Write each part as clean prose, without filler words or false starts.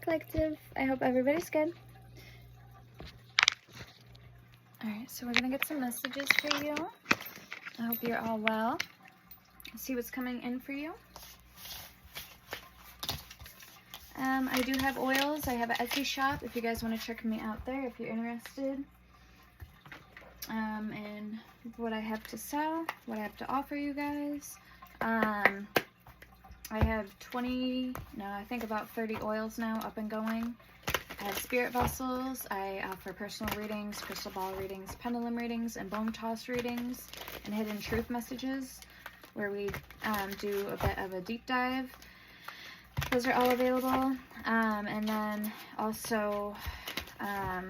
collective. I hope everybody's good. Alright, so we're going to get some messages for you. I hope you're all well. Let's see what's coming in for you. I do have oils. I have an Etsy shop if you guys want to check me out there if you're interested. And what I have to sell, what I have to offer you guys. I have I think about 30 oils now up and going. I have spirit vessels. I offer personal readings, crystal ball readings, pendulum readings, and bone toss readings, and hidden truth messages, where we do a bit of a deep dive. Those are all available. And then also, I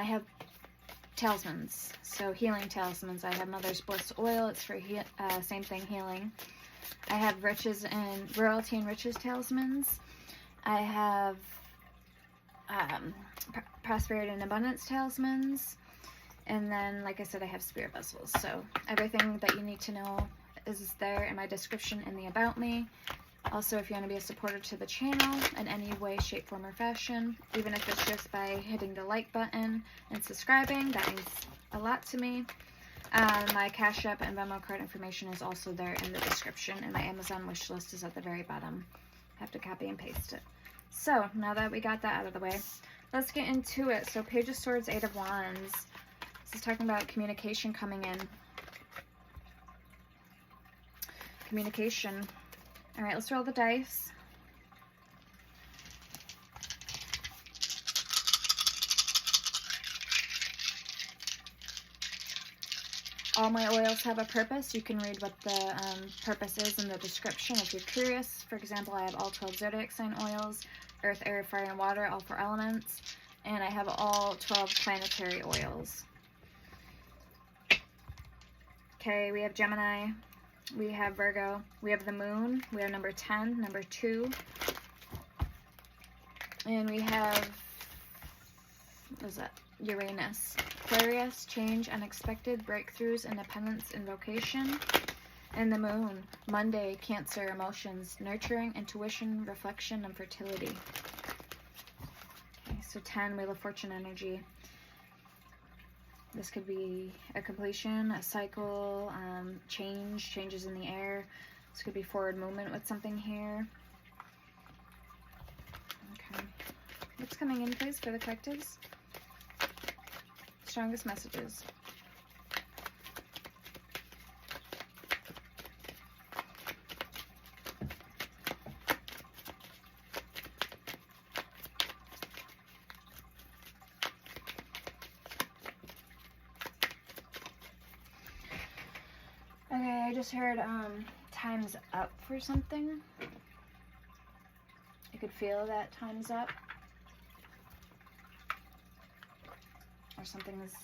have talismans, so healing talismans. I have Mother's Bliss oil. It's for same thing, healing. I have royalty and riches talismans. I have prosperity and abundance talismans. And then, like I said, I have spirit vessels. So everything that you need to know is there in my description in the About Me. Also, if you want to be a supporter to the channel in any way, shape, form, or fashion, even if it's just by hitting the like button and subscribing, that means a lot to me. My Cash App and Venmo card information is also there in the description, and my Amazon wish list is at the very bottom. Have to copy and paste it. So, now that we got that out of the way, let's get into it. So, Page of Swords, Eight of Wands. This is talking about communication coming in. Communication. All right, let's roll the dice. All my oils have a purpose. You can read what the purpose is in the description if you're curious. For example, I have all 12 zodiac sign oils, earth, air, fire, and water, all 4 elements. And I have all 12 planetary oils. Okay, we have Gemini, we have Virgo, we have the moon, we have number 10, number 2, and we have, what is that, Uranus, Aquarius, change, unexpected, breakthroughs, independence, invocation, and the moon, Monday, Cancer, emotions, nurturing, intuition, reflection, and fertility. Okay, so 10, Wheel of Fortune energy. This could be a completion, a cycle, changes in the air. This could be forward movement with something here. Okay. What's coming in, please, for the collectives? Strongest messages. Okay, I just heard time's up for something. You could feel that time's up. Or something is,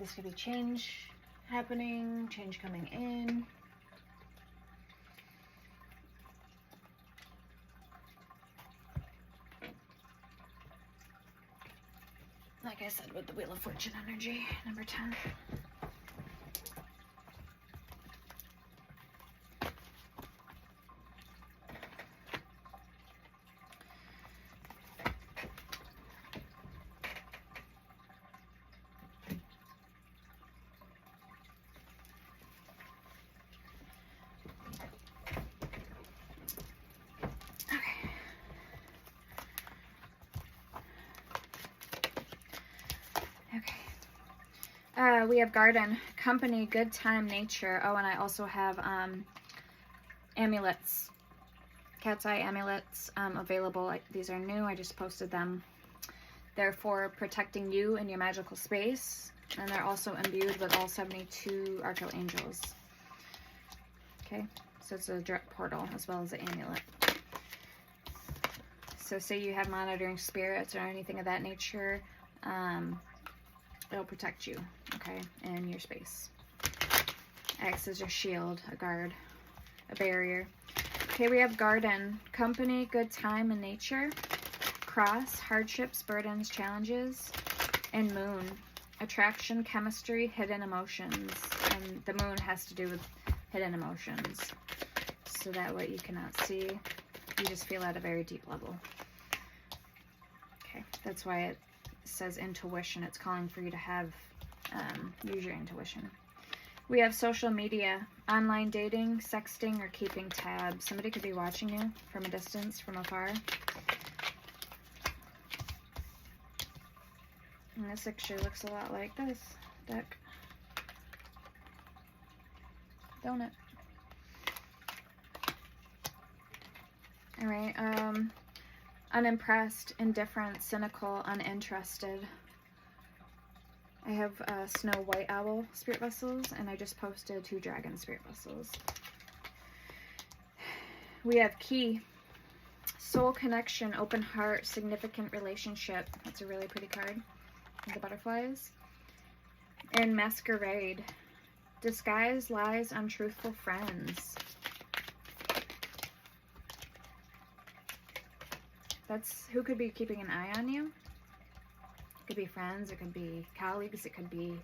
this could be change happening, change coming in. Like I said, with the Wheel of Fortune energy, number 10. We have garden, company, good time, nature. Oh, and I also have amulets, cat's eye amulets available. These are new. I just posted them. They're for protecting you in your magical space. And they're also imbued with all 72 archangels. Okay, so it's a direct portal as well as an amulet. So say you have monitoring spirits or anything of that nature, it'll protect you, okay, in your space. Acts as your shield, a guard, a barrier. Okay, we have garden, company, good time, and nature. Cross, hardships, burdens, challenges. And moon, attraction, chemistry, hidden emotions. And the moon has to do with hidden emotions. So that what you cannot see, you just feel at a very deep level. Okay, that's why it says intuition. It's calling for you to have, use your intuition. We have social media, online dating, sexting, or keeping tabs. Somebody could be watching you from a distance, from afar. And this picture looks a lot like this deck. Don't it? Alright, unimpressed, indifferent, cynical, uninterested. I have Snow White Owl spirit vessels, and I just posted 2 dragon spirit vessels. We have key, soul connection, open heart, significant relationship. That's a really pretty card. The butterflies. And masquerade, disguise, lies, untruthful friends. That's who could be keeping an eye on you. It could be friends, it could be colleagues, it could be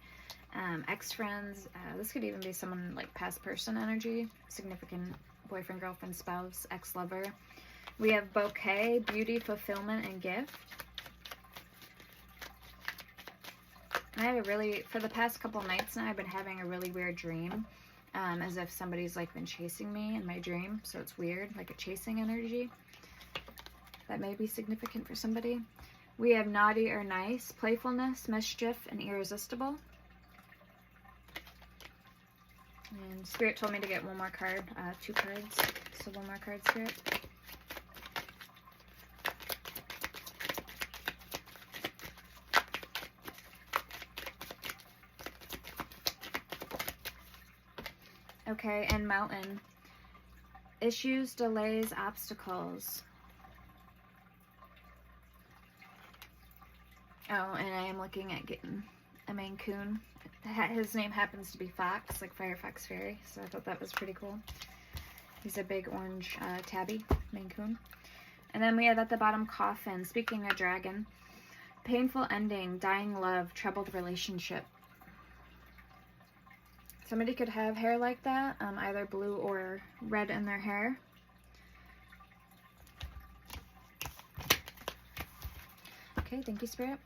ex-friends. This could even be someone like past person energy, significant boyfriend, girlfriend, spouse, ex-lover. We have bouquet, beauty, fulfillment, and gift. I had a really, for the past couple nights now, I've been having a really weird dream, as if somebody's like been chasing me in my dream. So it's weird, like a chasing energy. That may be significant for somebody. We have naughty or nice, playfulness, mischief, and irresistible. And Spirit told me to get one more card, 2 cards. So one more card, Spirit. Okay, and mountain. Issues, delays, obstacles. Oh, and I am looking at getting a Maine Coon. His name happens to be Fox, like Firefox Fairy, so I thought that was pretty cool. He's a big orange tabby, Maine Coon. And then we have at the bottom coffin. Speaking of dragon, painful ending, dying love, troubled relationship. Somebody could have hair like that, either blue or red in their hair. Okay, thank you, Spirit.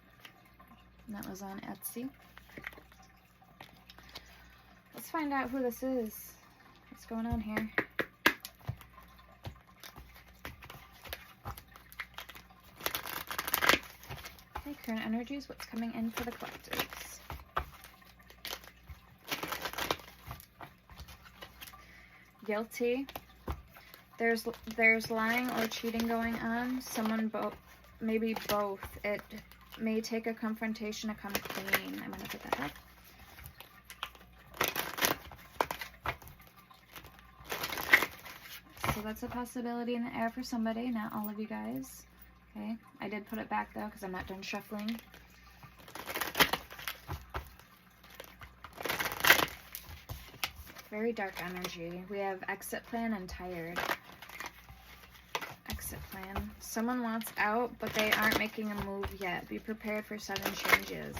And that was on Etsy. Let's find out who this is. What's going on here? Okay, current energies, what's coming in for the collectives? Guilty. There's lying or cheating going on. Someone maybe both. It may take a confrontation to come clean. I'm gonna put that up. So that's a possibility in the air for somebody, not all of you guys. Okay, I did put it back though because I'm not done shuffling. Very dark energy. We have exit plan and tired. Exit plan. Someone wants out, but they aren't making a move yet. Be prepared for sudden changes.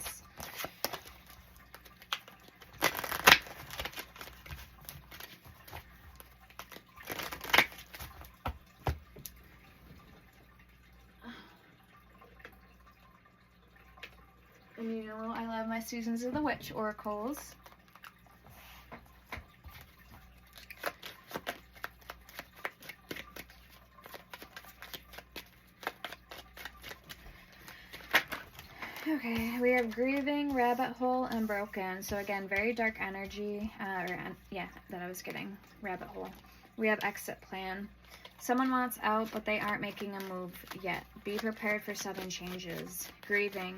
And you know, I love my Seasons of the Witch oracles. Okay, we have grieving, rabbit hole, and broken. So again, very dark energy, yeah, that I was getting, rabbit hole. We have exit plan. Someone wants out, but they aren't making a move yet. Be prepared for sudden changes. Grieving.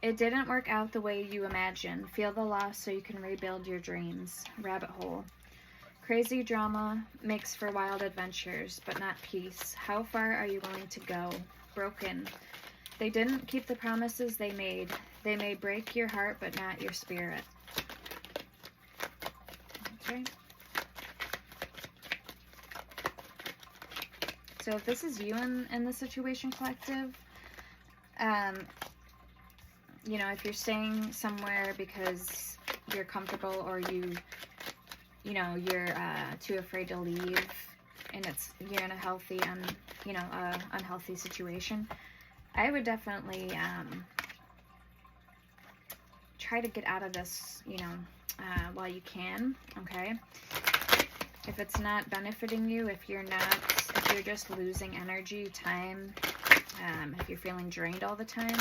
It didn't work out the way you imagined. Feel the loss so you can rebuild your dreams. Rabbit hole. Crazy drama makes for wild adventures, but not peace. How far are you willing to go? Broken. They didn't keep the promises they made. They may break your heart, but not your spirit. Okay. So if this is you in the situation, collective, you know, if you're staying somewhere because you're comfortable, or you know, you're too afraid to leave, and you're in a healthy, unhealthy situation, I would definitely try to get out of this, you know, while you can, okay? If it's not benefiting you, if you're just losing energy, time, if you're feeling drained all the time,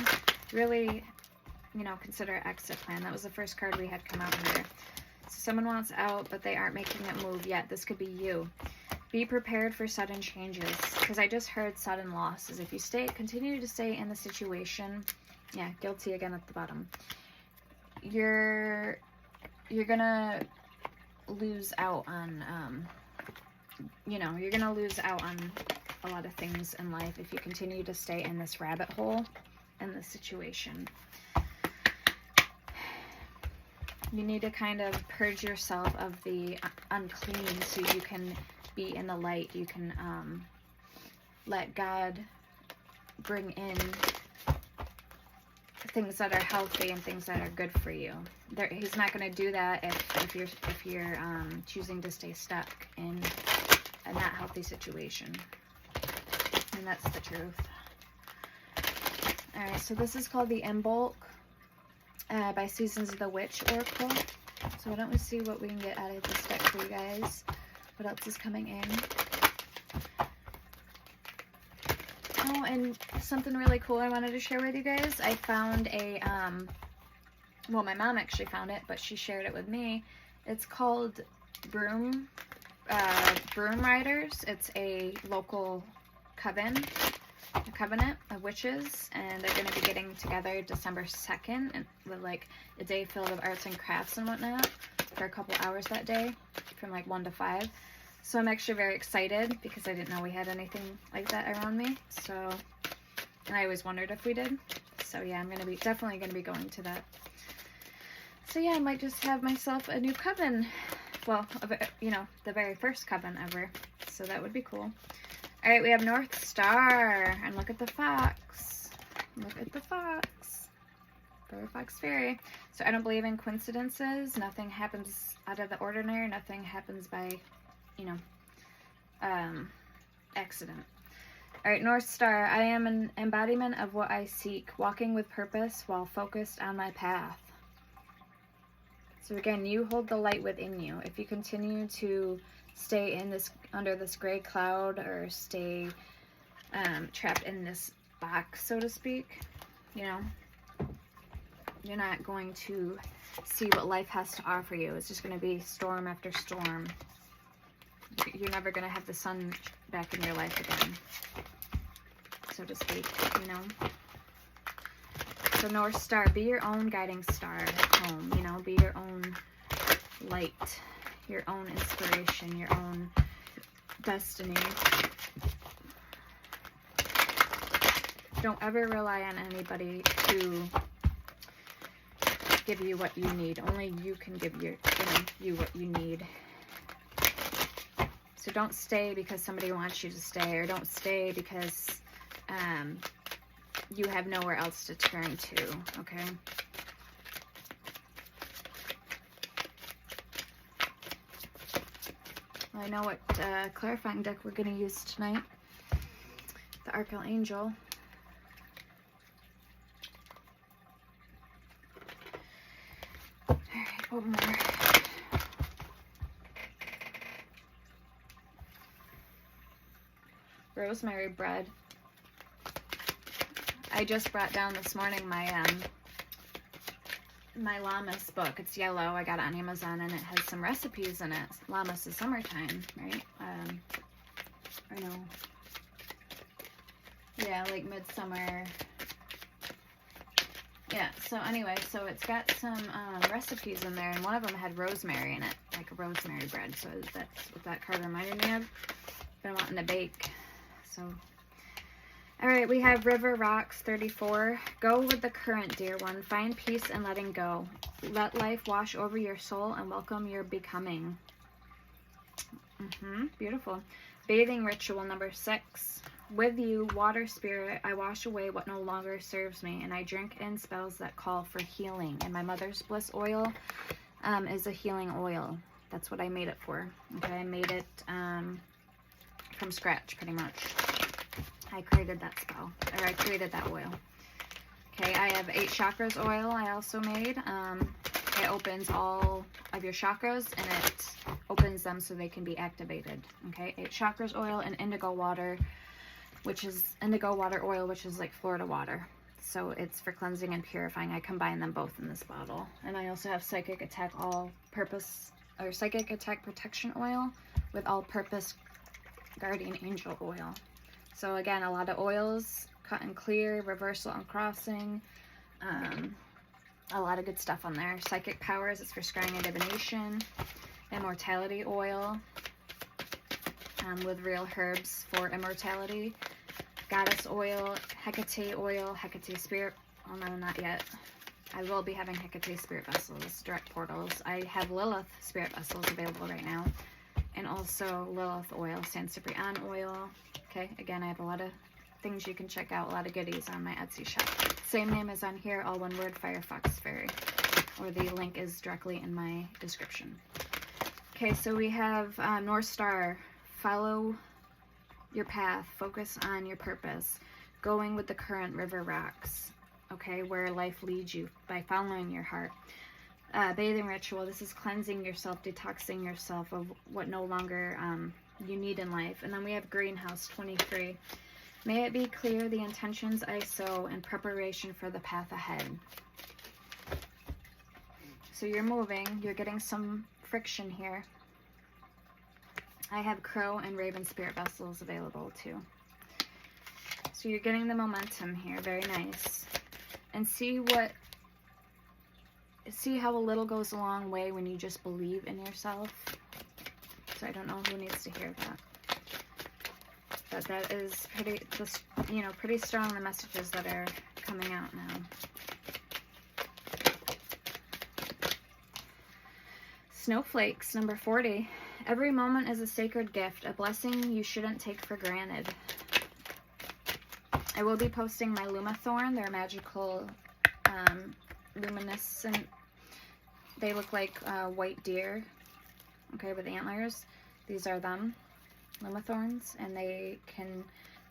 really, you know, consider an exit plan. That was the first card we had come out here. So someone wants out, but they aren't making a move yet. This could be you. Be prepared for sudden changes, because I just heard sudden losses. If you continue to stay in the situation, yeah, guilty again at the bottom, you're gonna lose out on, you know, you're gonna lose out on a lot of things in life if you continue to stay in this rabbit hole in this situation. You need to kind of purge yourself of the unclean so you can be in the light. You can let God bring in things that are healthy and things that are good for you. He's not going to do that if you're choosing to stay stuck in a not healthy situation. And that's the truth. Alright, so this is called the Imbolc by Seasons of the Witch Oracle. So why don't we see what we can get out of this deck for you guys. What else is coming in? Oh, and something really cool I wanted to share with you guys. I found a, well, my mom actually found it, but she shared it with me. It's called Broom Riders. It's a local covenant of witches, and they're going to be getting together December 2nd and with like a day filled of arts and crafts and whatnot for a couple hours that day from like 1 to 5. So I'm actually very excited because I didn't know we had anything like that around me. So, and I always wondered if we did. So yeah, I'm definitely going to be going to that. So yeah, I might just have myself a new coven. Well, you know, the very first coven ever. So that would be cool. All right, we have North Star, and look at the fox. Look at the fox. Fairy Fox Fairy. So I don't believe in coincidences. Nothing happens out of the ordinary. Nothing happens by, you know, accident. All right, North Star. I am an embodiment of what I seek, walking with purpose while focused on my path. So again, you hold the light within you. If you continue to stay under this gray cloud, or stay trapped in this box, so to speak, you know, you're not going to see what life has to offer you. It's just going to be storm after storm. You're never going to have the sun back in your life again, so to speak, you know. So North Star, be your own guiding star at home, you know, be your own light, your own inspiration, your own destiny. Don't ever rely on anybody to give you what you need. Only you can give you what you need. So don't stay because somebody wants you to stay, or don't stay because you have nowhere else to turn to, okay? Well, I know what clarifying deck we're going to use tonight. The Archangel. Alright, one more. Rosemary bread. I just brought down this morning my my Llamas book. It's yellow. I got it on Amazon, and it has some recipes in it. Llamas is summertime, right? I know. Yeah, like midsummer. Yeah, so anyway, so it's got some recipes in there, and one of them had rosemary in it, like a rosemary bread. So that's what that card reminded me of. Been wanting to bake, so. All right, we have River Rocks 34. Go with the current, dear one. Find peace and letting go. Let life wash over your soul and welcome your becoming. Beautiful. Bathing ritual number 6. With you, water spirit, I wash away what no longer serves me, and I drink in spells that call for healing. And my mother's bliss oil is a healing oil. That's what I made it for. Okay, I made it from scratch, pretty much. I created that spell, or I created that oil. Okay, I have 8 chakras oil I also made. It opens all of your chakras, and it opens them so they can be activated. Okay, 8 chakras oil and indigo water, which is indigo water oil, which is like Florida water. So it's for cleansing and purifying. I combine them both in this bottle. And I also have Psychic Attack all-purpose, or Psychic Attack protection oil with all-purpose guardian angel oil. So again, a lot of oils, cut and clear, reversal and crossing, a lot of good stuff on there. Psychic powers, it's for scrying and divination. Immortality oil with real herbs for immortality. Goddess oil, Hecate oil, Hecate spirit. Oh no, not yet. I will be having Hecate spirit vessels, direct portals. I have Lilith spirit vessels available right now. And also Lilith oil, San Ciprian oil. Okay, again, I have a lot of things you can check out, a lot of goodies on my Etsy shop. Same name as on here, all one word, Firefox Fairy. Or the link is directly in my description. Okay, so we have North Star, follow your path, focus on your purpose, going with the current, river rocks, okay, where life leads you by following your heart. Bathing ritual, this is cleansing yourself, detoxing yourself of what no longer you need in life. And then we have Greenhouse 23. May it be clear the intentions I sow in preparation for the path ahead. So you're moving, you're getting some friction here. I have Crow and Raven spirit vessels available too. So you're getting the momentum here, very nice. And see how a little goes a long way when you just believe in yourself. So I don't know who needs to hear that. But that is pretty, just, you know, pretty strong, the messages that are coming out now. Snowflakes, number 40. Every moment is a sacred gift, a blessing you shouldn't take for granted. I will be posting my Lumathorn. They're magical, luminescent. They look like white deer, okay, with antlers. These are them, Lumathorns, and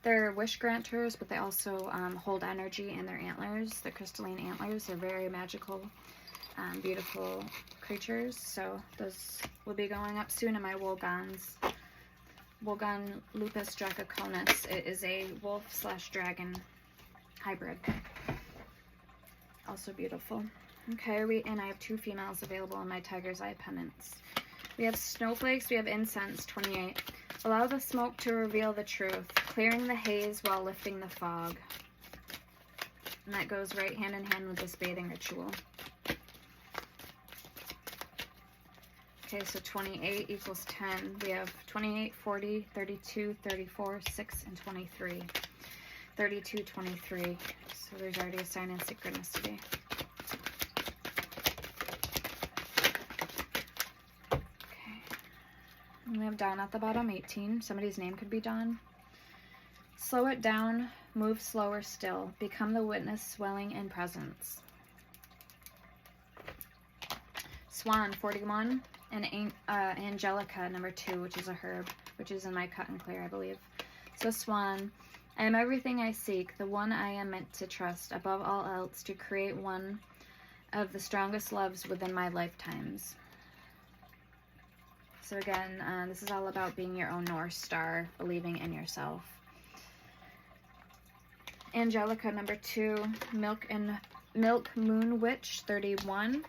they're wish granters, but they also hold energy in their antlers. The crystalline antlers, they're very magical, beautiful creatures. So those will be going up soon in my Wolgons. Wolgon Lupus Dracoconus. It is a wolf/dragon hybrid. Also beautiful. Okay, and I have 2 females available in my Tiger's Eye pendants. We have snowflakes, we have incense, 28. Allow the smoke to reveal the truth, clearing the haze while lifting the fog. And that goes right hand in hand with this bathing ritual. Okay, so 28 equals 10. We have 28, 40, 32, 34, 6, and 23. 32, 23. So there's already a sign in synchronicity. We have Dawn at the bottom, 18. Somebody's name could be Dawn. Slow it down, move slower still. Become the witness swelling in presence. Swan, 41. And Angelica, number 2, which is a herb, which is in my Cut and Clear, I believe. So Swan, I am everything I seek, the one I am meant to trust, above all else, to create one of the strongest loves within my lifetimes. So again, this is all about being your own North Star, believing in yourself. Angelica, number 2, Milk Moon Witch, 31.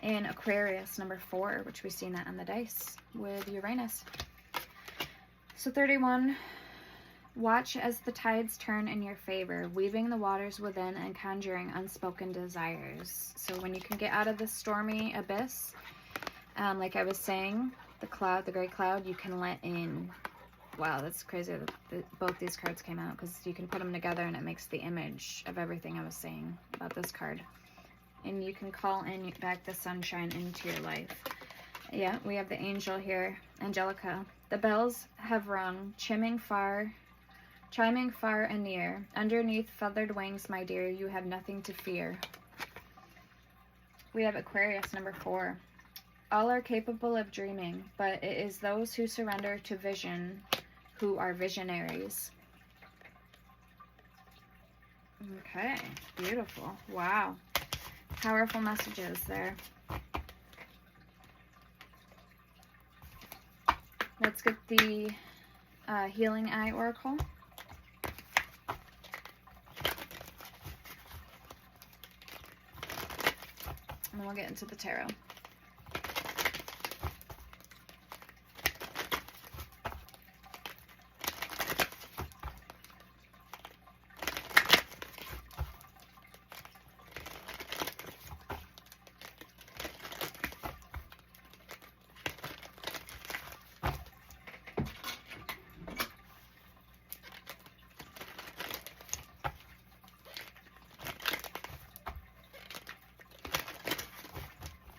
And Aquarius, number 4, which we've seen that on the dice with Uranus. So 31, watch as the tides turn in your favor, weaving the waters within and conjuring unspoken desires. So when you can get out of the stormy abyss, like I was saying, the gray cloud, you can let in. Wow, that's crazy that both these cards came out, because you can put them together and it makes the image of everything I was saying about this card. And you can call in back the sunshine into your life. Yeah, we have the angel here, Angelica. The bells have rung, chiming far chiming far and near. Underneath feathered wings, my dear, you have nothing to fear. We have Aquarius, number 4. All are capable of dreaming, but it is those who surrender to vision who are visionaries. Okay, beautiful. Wow. Powerful messages there. Let's get the Healing Eye Oracle. And then we'll get into the tarot.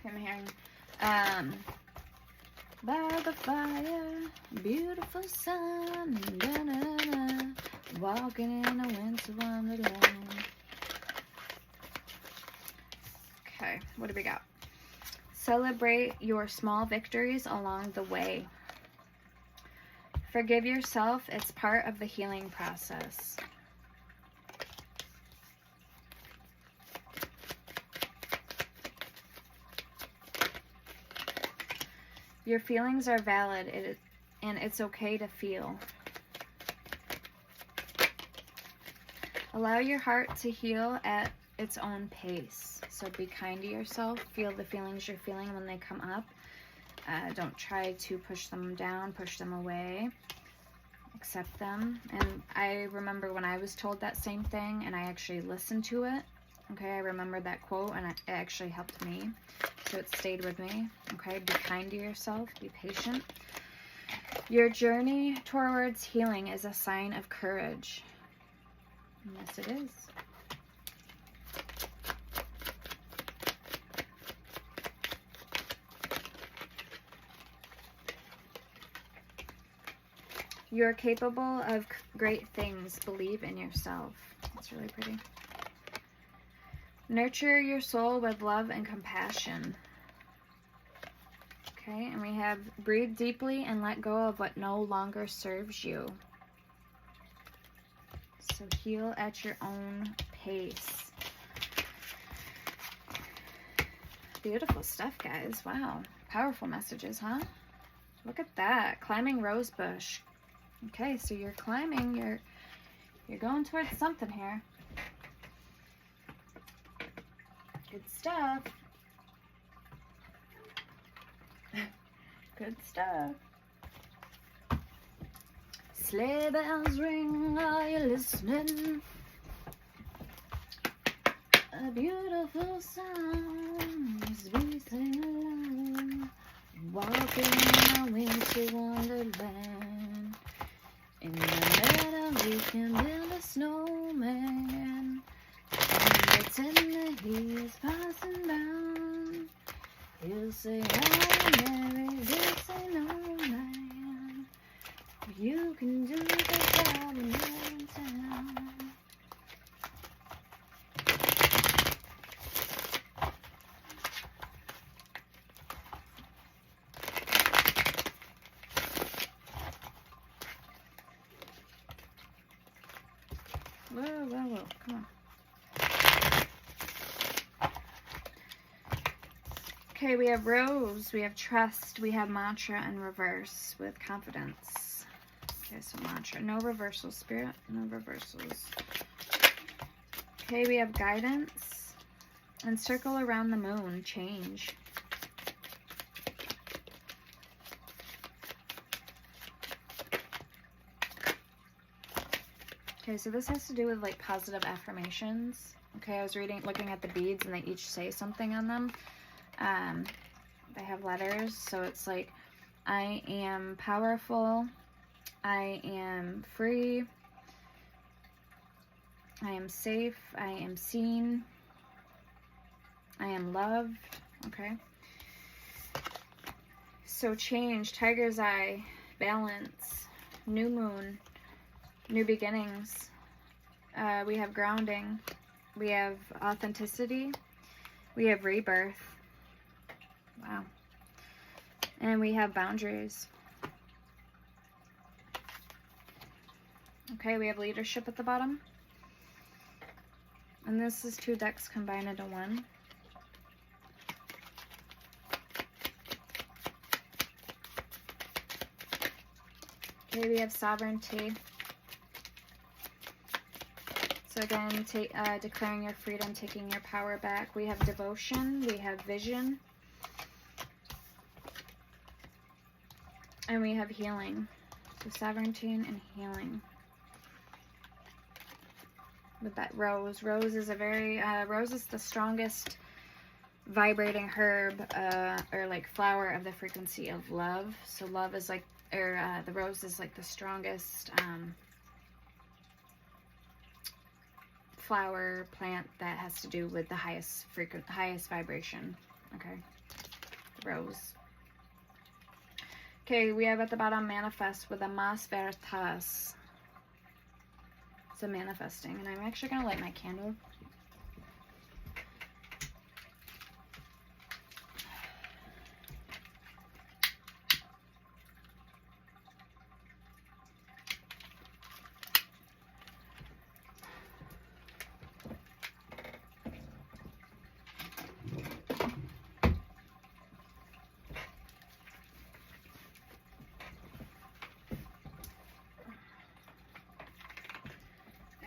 I'm hearing, by the fire, beautiful sun, da, da, da, walking in a winter wonderland. Okay, what do we got? Celebrate your small victories along the way. Forgive yourself, it's part of the healing process. Your feelings are valid, and it's okay to feel. Allow your heart to heal at its own pace. So be kind to yourself. Feel the feelings you're feeling when they come up. Don't try to push them down, push them away. Accept them. And I remember when I was told that same thing, and I actually listened to it. Okay, I remember that quote, and it actually helped me. So it stayed with me. Okay, be kind to yourself. Be patient. Your journey towards healing is a sign of courage. And yes, it is. You're capable of great things. Believe in yourself. That's really pretty. Nurture your soul with love and compassion. Okay, and we have breathe deeply and let go of what no longer serves you. So heal at your own pace. Beautiful stuff, guys. Wow. Powerful messages, huh? Look at that. Climbing rose bush. Okay, so you're climbing. You're going towards something here. Good stuff. Good stuff. Sleigh bells ring, are you listening? A beautiful song as we sing along, walking in a winter wonderland. In the meadow we can build a snowman, and pretend that he's passing down. He'll say, "Are you married?" He'll say, "No, man. You can do the job in your town." Whoa, whoa, whoa, come on. Okay, we have rose, we have trust, we have mantra, and reverse with confidence. Okay, so mantra, no reversals, spirit, no reversals. Okay, we have guidance, and circle around the moon, change. Okay, so this has to do with like positive affirmations. Okay, I was looking at the beads, and they each say something on them. They have letters, so it's like, I am powerful, I am free, I am safe, I am seen, I am loved. Okay, so change, tiger's eye, balance, new moon, new beginnings. We have grounding. We have authenticity. We have rebirth. Wow. And we have boundaries. Okay, we have leadership at the bottom. And this is 2 decks combined into one. Okay, we have sovereignty. So again, declaring your freedom, taking your power back. We have devotion. We have vision. And we have healing. So sovereignty and healing. With that rose. Rose is a very, rose is the strongest vibrating herb, or like flower of the frequency of love. So love is like, the rose is like the strongest, flower plant that has to do with the highest vibration. Okay. Rose. Okay, we have at the bottom manifest with a mas veritas. It's a manifesting, and I'm actually gonna light my candle.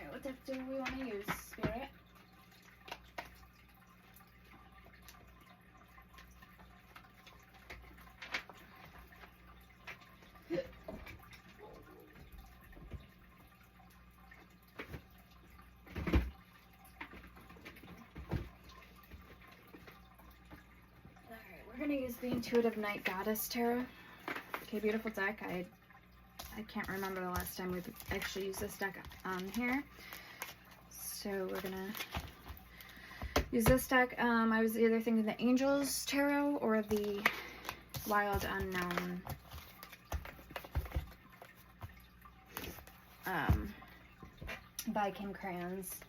What deck do we want to use, Spirit? Alright, we're going to use the Intuitive Night Goddess Tarot. Okay, beautiful deck. I can't remember the last time we've actually used this deck on here. So we're gonna use this deck. I was either thinking the Angels Tarot or the Wild Unknown. By Kim Crayons.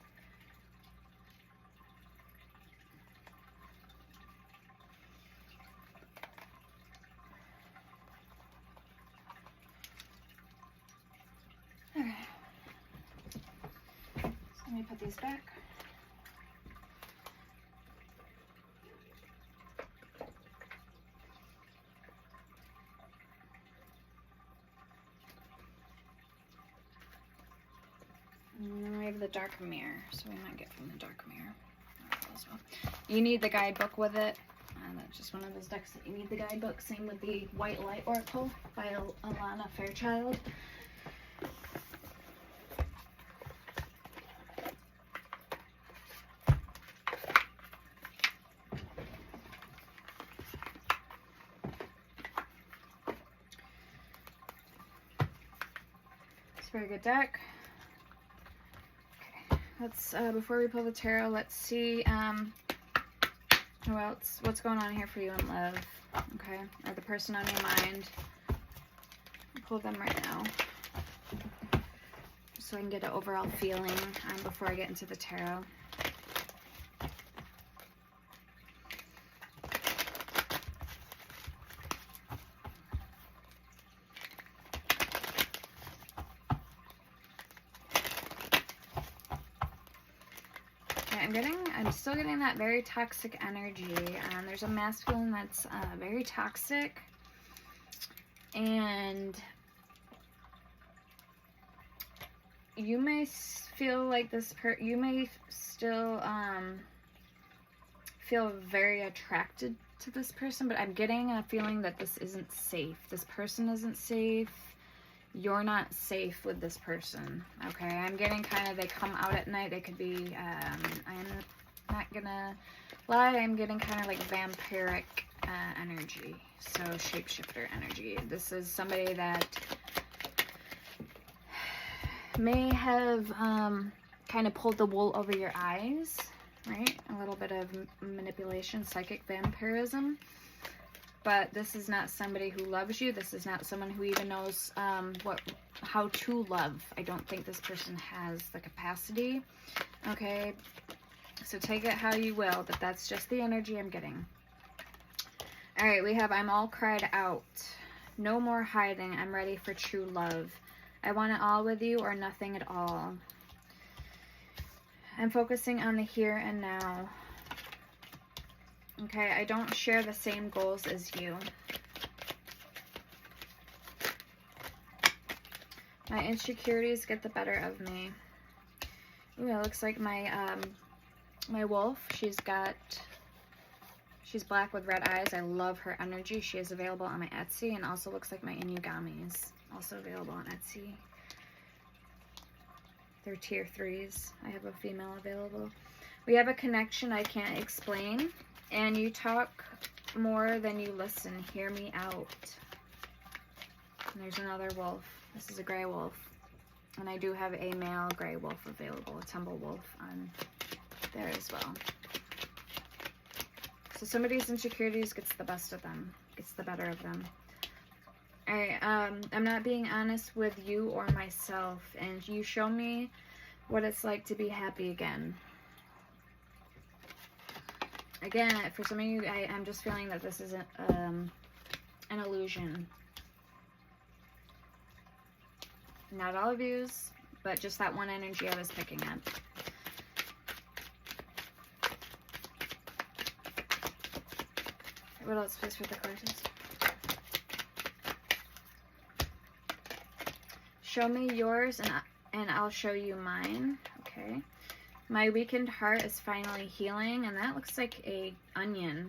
Okay. So let me put these back. And then we have the Dark Mirror, so we might get from the Dark Mirror as well. You need the guidebook with it. That's just one of those decks that you need the guidebook. Same with the White Light Oracle by Alana Fairchild. It's a very good deck. Okay, let's before we pull the tarot, let's see who else, what's going on here for you in love, okay, or the person on your mind. I'll pull them right now so I can get an overall feeling before I get into the tarot. I'm still getting that very toxic energy. There's a masculine that's very toxic, and you may feel like you may still feel very attracted to this person, but I'm getting a feeling that this isn't safe. This person isn't safe. You're not safe with this person, okay? I'm getting kind of, they come out at night. They could be, I'm not gonna lie, I'm getting kind of like vampiric energy, so shapeshifter energy. This is somebody that may have kind of pulled the wool over your eyes, right? A little bit of manipulation, psychic vampirism. but this is not somebody who loves you. This is not someone who even knows how to love. I don't think this person has the capacity. Okay, so take it how you will, but that's just the energy I'm getting. All right, we have I'm all cried out. No more hiding. I'm ready for true love. I want it all with you or nothing at all. I'm focusing on the here and now. Okay, I don't share the same goals as you. My insecurities get the better of me. Ooh, it looks like my my wolf. She's black with red eyes. I love her energy. She is available on my Etsy, and also looks like my Inugamis. Also available on Etsy. They're tier 3s. I have a female available. We have a connection I can't explain. And you talk more than you listen. Hear me out. And there's another wolf. This is a gray wolf. And I do have a male gray wolf available. A tumble wolf on there as well. So somebody's insecurities gets the best of them. Gets the better of them. Alright, I'm not being honest with you or myself. And you show me what it's like to be happy again. Again, for some of you, I'm just feeling that this is an illusion. Not all of yous, but just that one energy I was picking up. What else is for the courses? Show me yours and I'll show you mine. Okay. My weakened heart is finally healing, and that looks like a onion.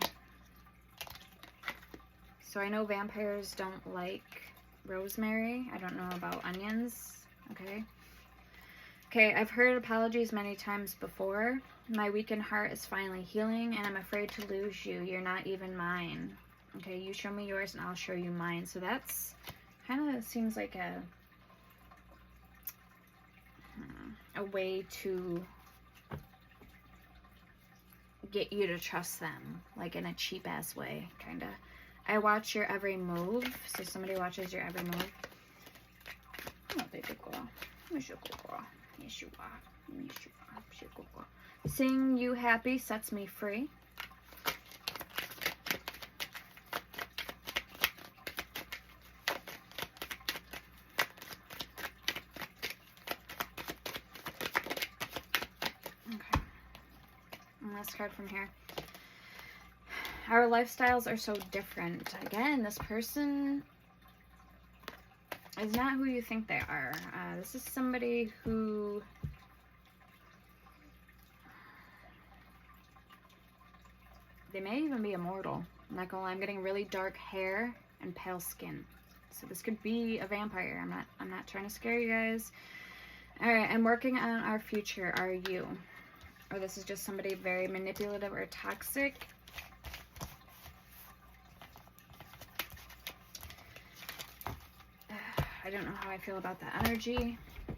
So I know vampires don't like rosemary. I don't know about onions. Okay. Okay, I've heard apologies many times before. My weakened heart is finally healing, and I'm afraid to lose you. You're not even mine. Okay, you show me yours, and I'll show you mine. So that's kind of seems like a way to get you to trust them, like in a cheap ass way, kind of. I watch your every move, so somebody watches your every move. Oh, baby girl. Yes, you are. Yes, you are. Seeing you happy sets me free. Okay. And last card from here. Our lifestyles are so different. Again, this person is not who you think they are. This is somebody who they may even be immortal. I'm not gonna lie, I'm getting really dark hair and pale skin. So this could be a vampire. I'm not trying to scare you guys. Alright, I'm working on our future. Are you? Or this is just somebody very manipulative or toxic. I don't know how I feel about that energy. Oh,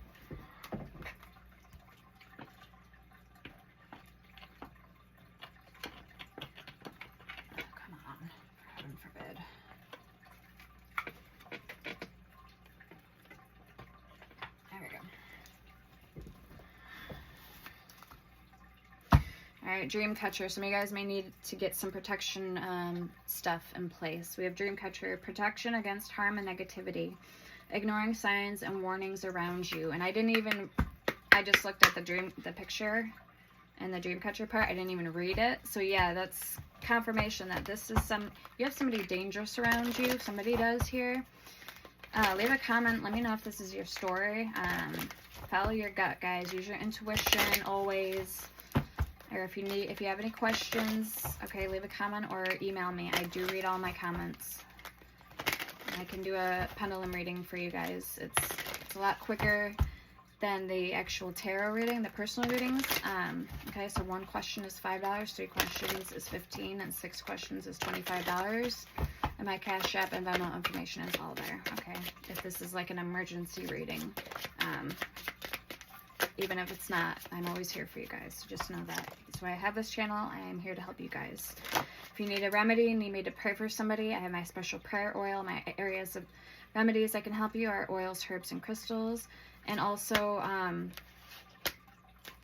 come on, for heaven forbid. There we go. Alright, Dreamcatcher. Some of you guys may need to get some protection stuff in place. We have Dreamcatcher, protection against harm and negativity. Ignoring signs and warnings around you. And I just looked at the picture and the Dreamcatcher part. I didn't even read it. So yeah, that's confirmation that this is you have somebody dangerous around you. Somebody does here. Leave a comment. Let me know if this is your story. Follow your gut, guys. Use your intuition always. Or if you have any questions, okay, leave a comment or email me. I do read all my comments. I can do a pendulum reading for you guys. It's a lot quicker than the actual tarot reading, the personal readings. Okay, so 1 question is $5, 3 questions is $15, and 6 questions is $25. And my Cash App and Venmo information is all there. Okay, if this is like an emergency reading, even if it's not, I'm always here for you guys. So just know that. That's why I have this channel. I am here to help you guys. If you need a remedy, need me to pray for somebody, I have my special prayer oil. My areas of remedies that can help you are oils, herbs, and crystals. And also,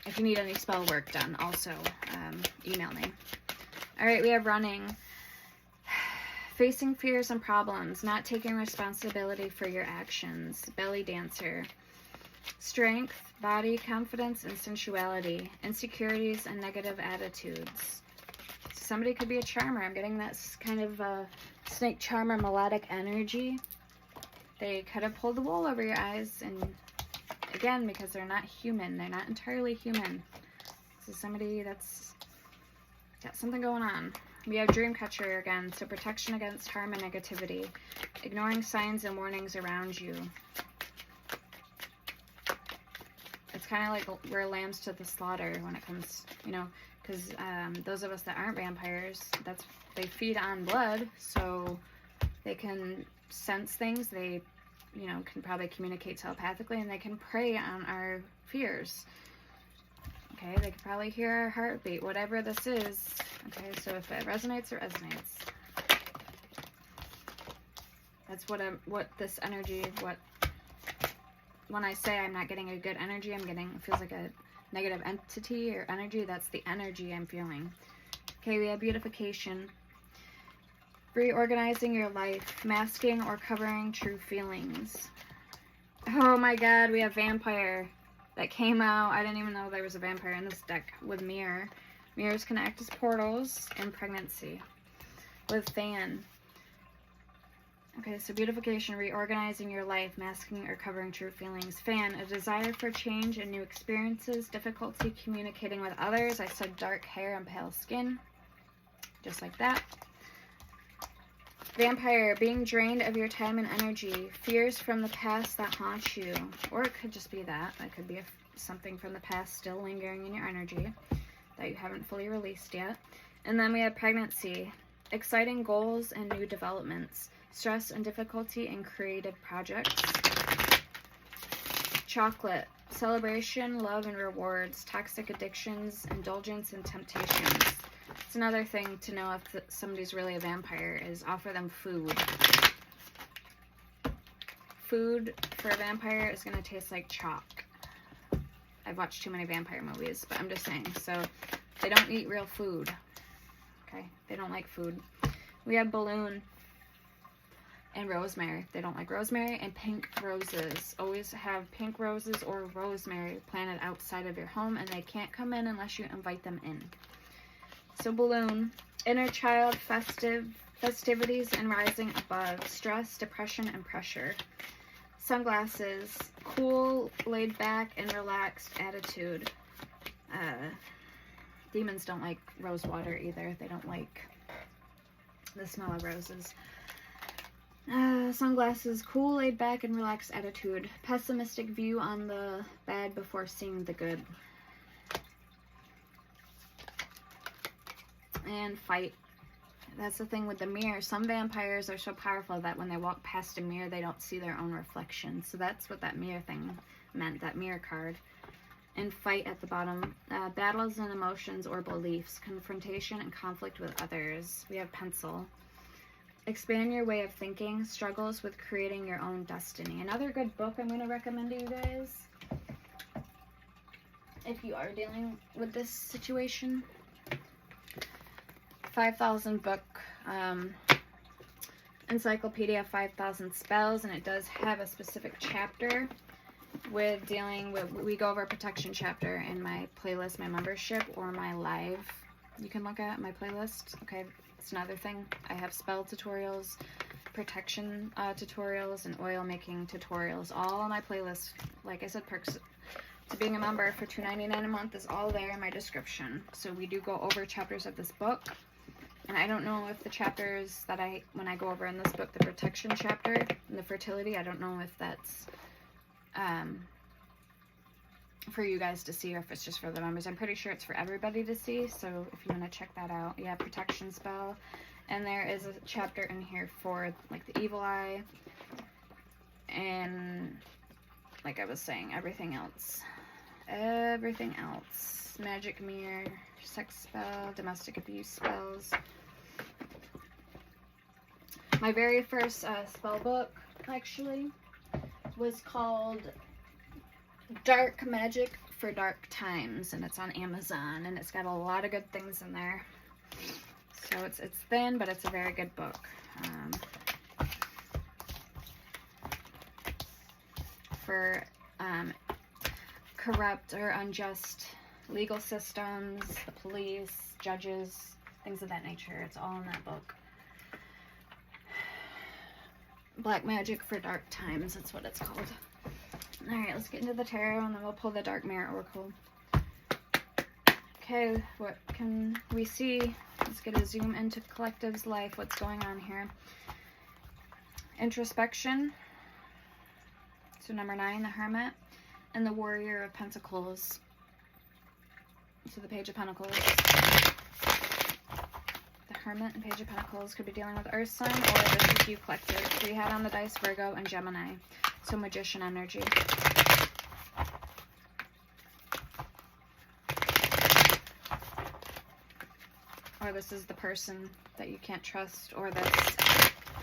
if you need any spell work done, also email me. All right, we have running. Facing fears and problems, not taking responsibility for your actions. Belly dancer. Strength, body, confidence, and sensuality. Insecurities and negative attitudes. Somebody could be a charmer. I'm getting that kind of snake charmer melodic energy. They could have pulled the wool over your eyes, and again, because they're not human. They're not entirely human. This is somebody that's got something going on. We have dream catcher again, so protection against harm and negativity. Ignoring signs and warnings around you. It's kind of like we're lambs to the slaughter when it comes, you know, because those of us that aren't vampires, they feed on blood, so they can sense things. They, you know, can probably communicate telepathically, and they can prey on our fears. Okay, they can probably hear our heartbeat, whatever this is. Okay, so if it resonates, it resonates. That's what this energy, when I say I'm not getting a good energy, I'm getting, it feels like a negative entity or energy. That's the energy I'm feeling. Okay, we have beautification. Reorganizing your life. Masking or covering true feelings. Oh my god, we have vampire. That came out. I didn't even know there was a vampire in this deck with mirror. Mirrors can act as portals in pregnancy. With fan. Okay, so beautification, reorganizing your life, masking or covering true feelings. Fan, a desire for change and new experiences, difficulty communicating with others. I said dark hair and pale skin. Just like that. Vampire, being drained of your time and energy, fears from the past that haunt you. Or it could just be that. That could be something from the past still lingering in your energy that you haven't fully released yet. And then we have pregnancy, exciting goals and new developments, stress and difficulty in creative projects. Chocolate, celebration, love and rewards, toxic addictions, indulgence and temptations. It's another thing to know if somebody's really a vampire is offer them food. Food for a vampire is going to taste like chalk. I've watched too many vampire movies, but I'm just saying. So they don't eat real food. Okay, they don't like food. We have balloon and rosemary. They don't like rosemary. And pink roses. Always have pink roses or rosemary planted outside of your home, and they can't come in unless you invite them in. So balloon, inner child, festivities and rising above, stress, depression, and pressure. Sunglasses, cool, laid back, and relaxed attitude. Demons don't like rose water either. They don't like the smell of roses. Sunglasses, cool, laid back, and relaxed attitude. Pessimistic view on the bad before seeing the good. And fight. That's the thing with the mirror. Some vampires are so powerful that when they walk past a mirror, they don't see their own reflection. So that's what that mirror thing meant, that mirror card. And fight at the bottom. Battles and emotions or beliefs. Confrontation and conflict with others. We have pencil. Expand your way of thinking. Struggles with creating your own destiny. Another good book I'm going to recommend to you guys, if you are dealing with this situation. 5,000 book encyclopedia, 5,000 spells, and it does have a specific chapter with dealing with, we go over a protection chapter in my playlist, my membership, or my live. You can look at my playlist. Okay, it's another thing. I have spell tutorials, protection tutorials, and oil making tutorials, all on my playlist. Like I said, perks to being a member for $2.99 a month is all there in my description. So we do go over chapters of this book. And I don't know if the chapters that when I go over in this book, the protection chapter and the fertility, I don't know if that's for you guys to see or if it's just for the members. I'm pretty sure it's for everybody to see. So if you want to check that out, yeah, protection spell. And there is a chapter in here for like the evil eye. And like I was saying, everything else. Everything else. Magic mirror, sex spell, domestic abuse spells. My very first spell book, actually, was called Dark Magic for Dark Times, and it's on Amazon, and it's got a lot of good things in there. So it's thin, but it's a very good book. For corrupt or unjust legal systems, the police, judges, things of that nature. It's all in that book. Black Magic for Dark Times, that's what it's called. Alright, let's get into the tarot and then we'll pull the Dark Mirror Oracle. Okay, what can we see? Let's get a zoom into Collective's life. What's going on here? Introspection. So number 9, the Hermit, and the Warrior of Pentacles. So the Page of Pentacles. The Hermit and Page of Pentacles could be dealing with Earth sign, or this is you, Collective. 3 hat on the dice, Virgo and Gemini. So Magician energy. Or this is the person that you can't trust, or this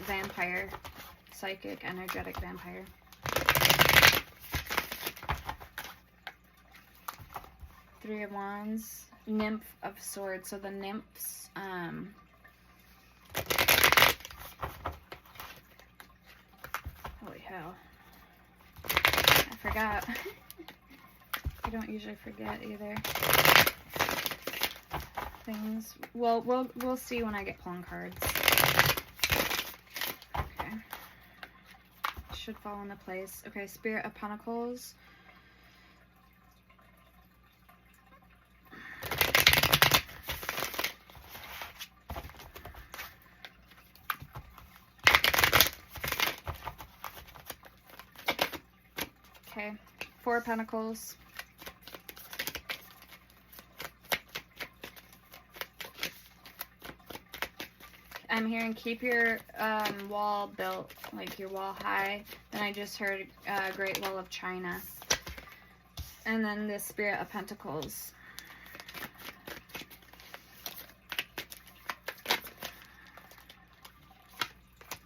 vampire, psychic, energetic vampire. Three of Wands, Nymph of Swords. So the nymphs, holy hell, I forgot. I don't usually forget either. Things. Well, we'll see when I get pulling cards. Okay. Should fall into place. Okay, Spirit of Pentacles. Okay, 4 of Pentacles. I'm hearing keep your wall built, like your wall high. Then I just heard Great Wall of China. And then the Spirit of Pentacles.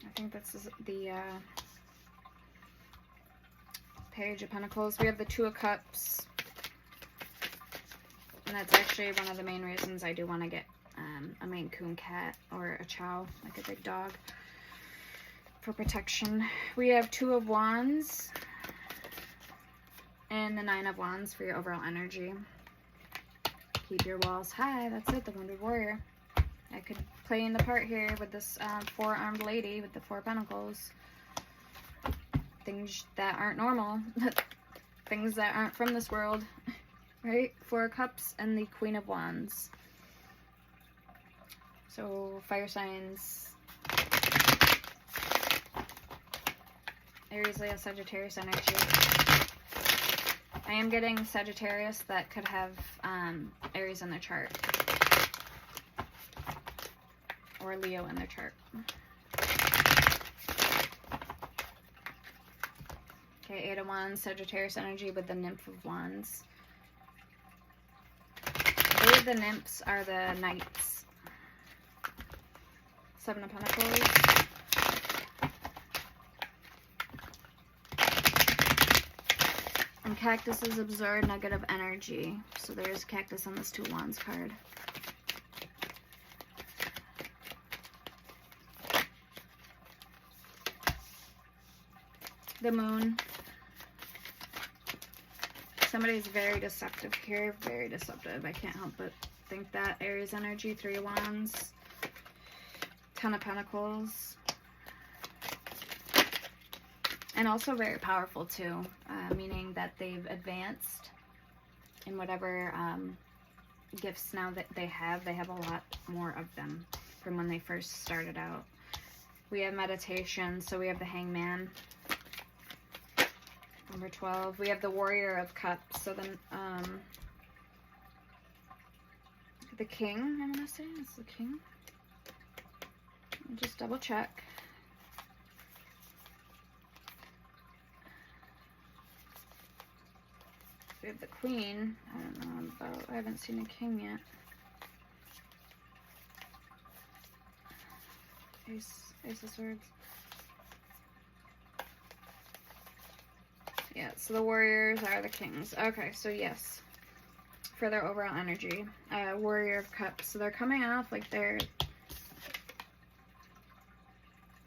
I think this is the Page of Pentacles. We have the 2 of Cups. And that's actually one of the main reasons I do want to get a Maine Coon cat or a chow, like a big dog, for protection. We have 2 of Wands and the 9 of Wands for your overall energy. Keep your walls high. That's it, the Wounded Warrior. I could play in the part here with this 4-armed lady with the 4 Pentacles. Things that aren't normal. Things that aren't from this world. Right? 4 of Cups and the Queen of Wands. So, fire signs. Aries, Leo, Sagittarius energy. I am getting Sagittarius that could have Aries in their chart. Or Leo in their chart. Okay, 8 of Wands, Sagittarius energy with the Nymph of Wands. I believe the nymphs are the knights. 7 of Pentacles. And cactuses absorb negative energy. So there's cactus on this 2 of Wands card. The Moon. Somebody's very deceptive here. Very deceptive. I can't help but think that. Aries energy, 3 of Wands. 10 of Pentacles. And also very powerful too, meaning that they've advanced in whatever gifts now that they have a lot more of them from when they first started out. We have meditation, so we have the Hangman. Number 12. We have the Warrior of Cups, so then the King, I'm going to say, is the King. Just double check. We have the Queen. I don't know about, I haven't seen the King yet. Ace of Swords. Yeah, so the warriors are the kings. Okay, so yes. For their overall energy. Warrior of Cups. So they're coming off like they're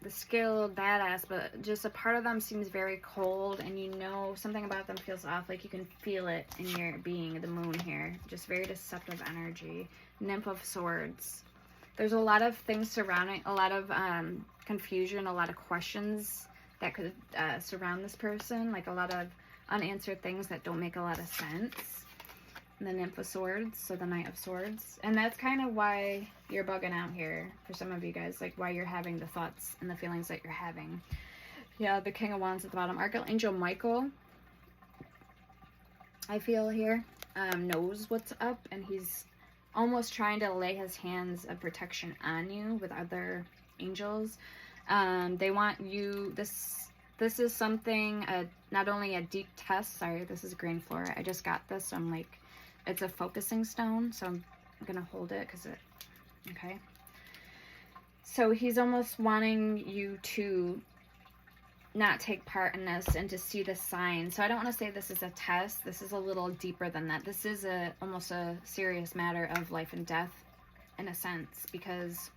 the skilled badass, but just a part of them seems very cold, and you know something about them feels off. Like you can feel it in your being. The moon here. Just very deceptive energy. Nymph of Swords. There's a lot of things surrounding, a lot of confusion, a lot of questions that could surround this person. Like a lot of unanswered things that don't make a lot of sense. And the Nymph of Swords, so the Knight of Swords. And that's kind of why you're bugging out here for some of you guys. Like why you're having the thoughts and the feelings that you're having. Yeah, the King of Wands at the bottom. Archangel Michael, I feel here, knows what's up. And he's almost trying to lay his hands of protection on you with other angels. They want you, this is something, not only a deep test. Sorry, this is green flora. I just got this, so I'm like, it's a focusing stone, so I'm gonna hold it because it, okay. So he's almost wanting you to not take part in this and to see the signs. So I don't want to say this is a test. This is a little deeper than that. This is almost a serious matter of life and death in a sense, because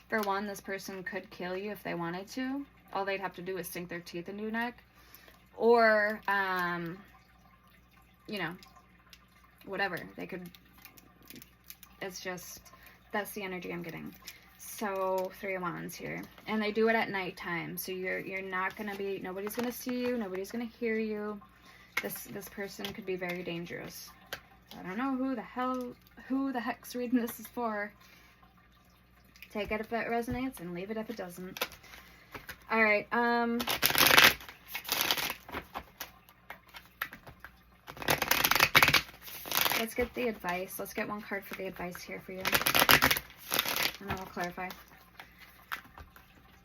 for one, this person could kill you if they wanted to. All they'd have to do is sink their teeth into your neck, or you know, whatever. They could, it's just, that's the energy I'm getting. So 3 of Wands here, and they do it at nighttime, so you're not gonna be, nobody's gonna see you, nobody's gonna hear you. This person could be very dangerous. I don't know who the heck's reading this is for. Take it if it resonates and leave it if it doesn't. All right, let's get the advice. Let's get one card for the advice here for you. And then we'll clarify.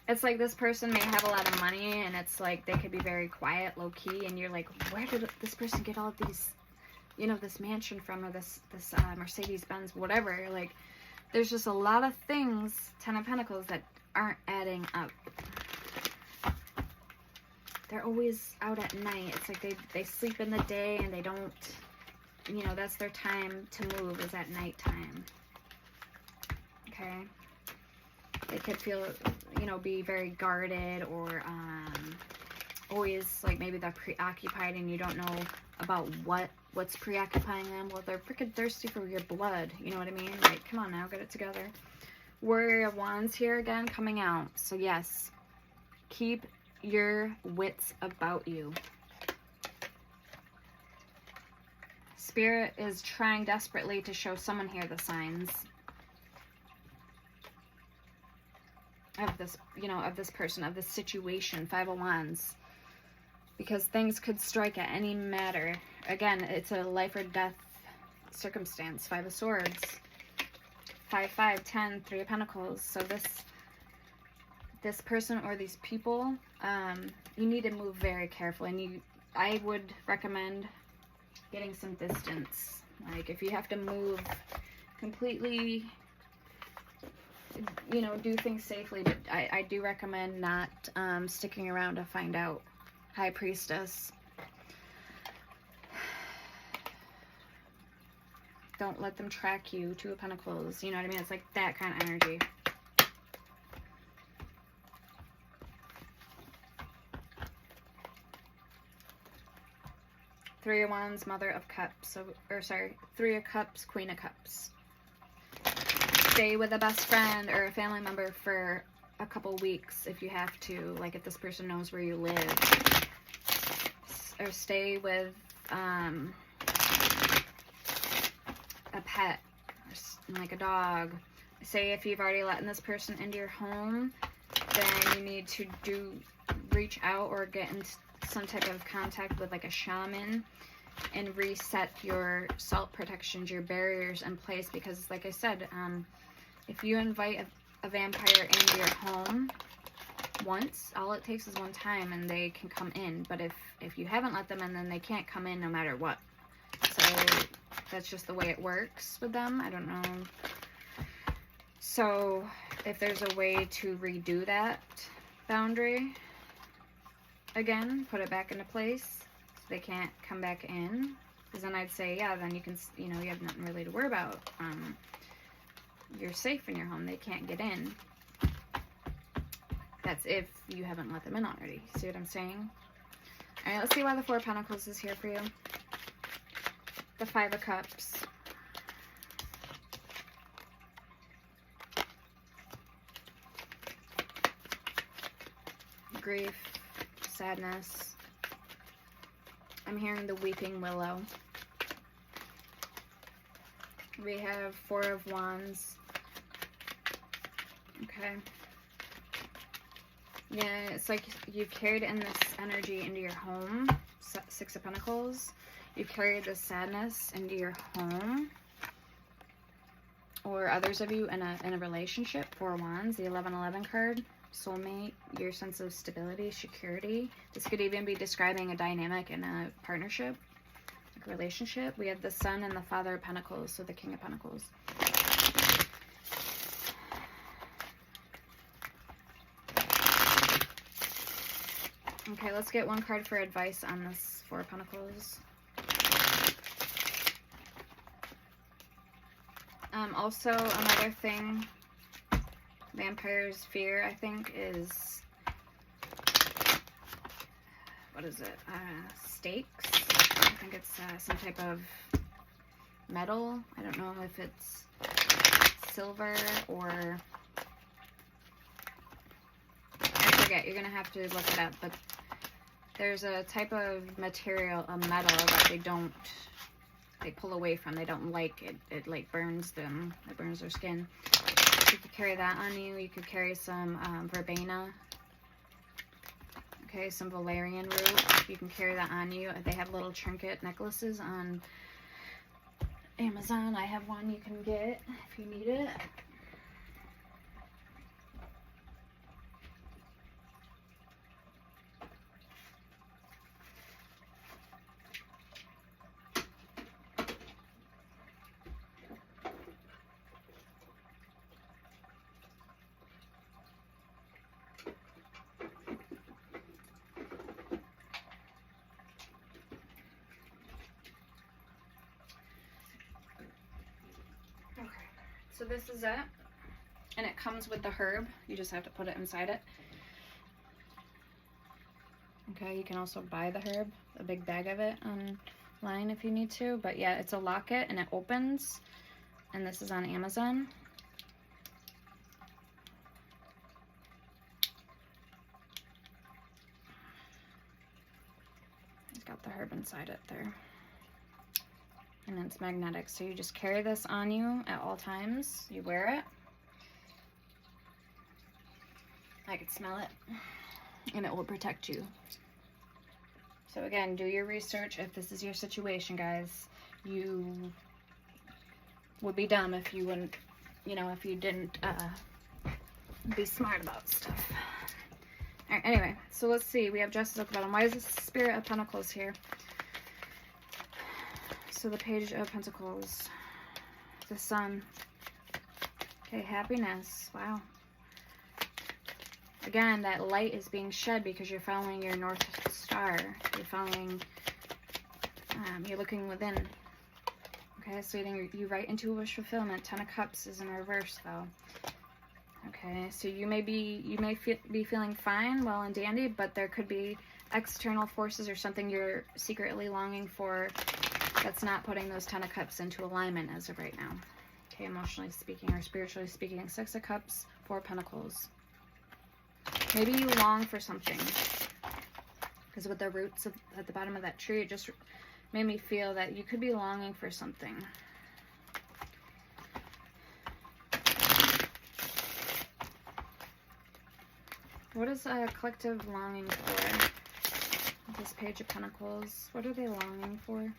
It's like this person may have a lot of money, and it's like they could be very quiet, low-key, and you're like, where did this person get all these, you know, this mansion from, or this Mercedes-Benz, whatever. Like, there's just a lot of things, 10 of Pentacles, that aren't adding up. They're always out at night. It's like they sleep in the day, and they don't, you know, that's their time to move, is at nighttime. Okay? They could feel, you know, be very guarded, or always, like, maybe they're preoccupied and you don't know about what's preoccupying them. Well, they're freaking thirsty for your blood. You know what I mean? Like, come on now, get it together. Warrior of Wands here again, coming out. So yes, keep your wits about you. Spirit is trying desperately to show someone here the signs of this, you know, of this person, of this situation. 5 of Wands. Because things could strike at any matter. Again, it's a life or death circumstance. 5 of Swords. 5, 5, 10, 3 of Pentacles. So this person or these people, you need to move very carefully. And I would recommend getting some distance. Like, if you have to move completely, you know, do things safely, but I do recommend not sticking around to find out. High Priestess. Don't let them track you. 2 of Pentacles. You know what I mean? It's like that kind of energy. Three of Wands, Mother of Cups. So, or sorry, 3 of Cups, Queen of Cups. Stay with a best friend or a family member for a couple weeks if you have to. Like, if this person knows where you live. Or stay with a pet, or like a dog. Say if you've already let this person into your home, then you need to reach out or get in some type of contact with like a shaman and reset your salt protections, your barriers in place. Because like I said, if you invite a vampire into your home once, all it takes is one time and they can come in. But if you haven't let them in, then they can't come in no matter what. So that's just the way it works with them. I don't know. So if there's a way to redo that boundary again, put it back into place so they can't come back in, because then I'd say, yeah, then you can, you know, you have nothing really to worry about. You're safe in your home. They can't get in. That's if you haven't let them in already. See what I'm saying? All right, let's see why the Four of Pentacles is here for you. The Five of Cups. Grief, sadness. I'm hearing the Weeping Willow. We have Four of Wands. Okay. Yeah, it's like you've carried in this energy into your home. Six of Pentacles. You carried this sadness into your home. Or others of you in a relationship. Four of Wands, the 1111 card. Soulmate, your sense of stability, security. This could even be describing a dynamic in a partnership, like a relationship. We have the Sun and the Father of Pentacles, so the King of Pentacles. Okay, let's get one card for advice on this Four of Pentacles. Also, another thing vampires fear, I think, is, what is it? Stakes. I think it's some type of metal. I don't know if it's silver or, I forget. You're gonna have to look it up, but there's a type of material, a metal, that they pull away from. They don't like it. It like burns them. It burns their skin. You could carry that on you. You could carry some verbena. Okay, some valerian root. You can carry that on you. They have little trinket necklaces on Amazon. I have one you can get if you need it. So this is it, and it comes with the herb. You just have to put it inside it. Okay, you can also buy the herb, a big bag of it online if you need to. But yeah, it's a locket and it opens, and this is on Amazon. It's got the herb inside it there. And it's magnetic, so you just carry this on you at all times. You wear it. I can smell it, and it will protect you. So again, do your research if this is your situation, guys. You would be dumb if you wouldn't, you know, if you didn't be smart about stuff. All right, anyway, so let's see. We have Justice at the bottom. Why is the Spirit of Pentacles here? So the Page of Pentacles, the Sun. Okay, happiness. Wow. Again, that light is being shed because you're following your North Star. You're following, you're looking within. Okay, it's leading you right into a wish fulfillment. 10 of Cups is in reverse, though. Okay, so you may be feeling fine, well and dandy, but there could be external forces or something you're secretly longing for that's not putting those 10 of Cups into alignment as of right now. Okay, emotionally speaking or spiritually speaking. 6 of Cups, 4 of Pentacles. Maybe you long for something. Because with the roots at the bottom of that tree, it just made me feel that you could be longing for something. What is a collective longing for? This Page of Pentacles. What are they longing for?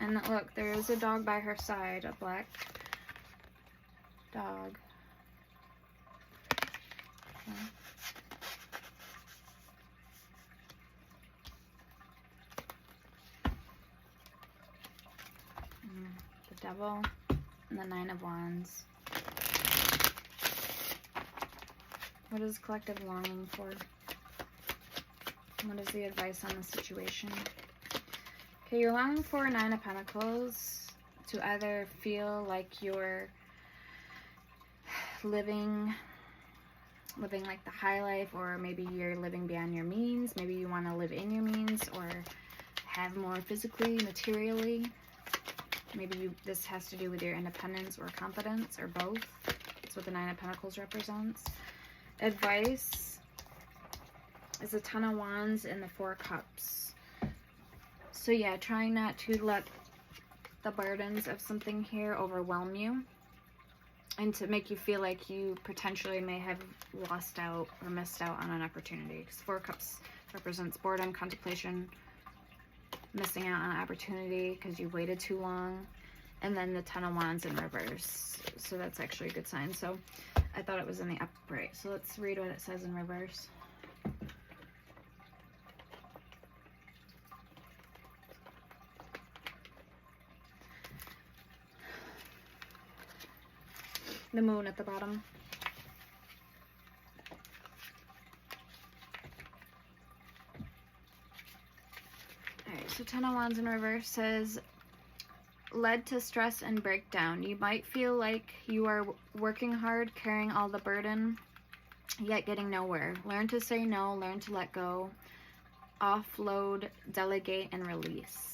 And look, there is a dog by her side, a black dog. Okay. The Devil and the Nine of Wands. What is collective longing for? What is the advice on the situation? Okay, you're longing for a Nine of Pentacles to either feel like you're living like the high life, or maybe you're living beyond your means. Maybe you want to live in your means or have more physically, materially. Maybe this has to do with your independence or confidence, or both. That's what the Nine of Pentacles represents. Advice is the Ten of Wands and the Four of Cups. So yeah, trying not to let the burdens of something here overwhelm you and to make you feel like you potentially may have lost out or missed out on an opportunity. Because Four of Cups represents boredom, contemplation, missing out on an opportunity because you waited too long. And then the Ten of Wands in reverse. So that's actually a good sign. So I thought it was in the upright. So let's read what it says in reverse. The Moon at the bottom. Alright, so Ten of Wands in reverse says, led to stress and breakdown. You might feel like you are working hard, carrying all the burden, yet getting nowhere. Learn to say no, learn to let go, offload, delegate, and release.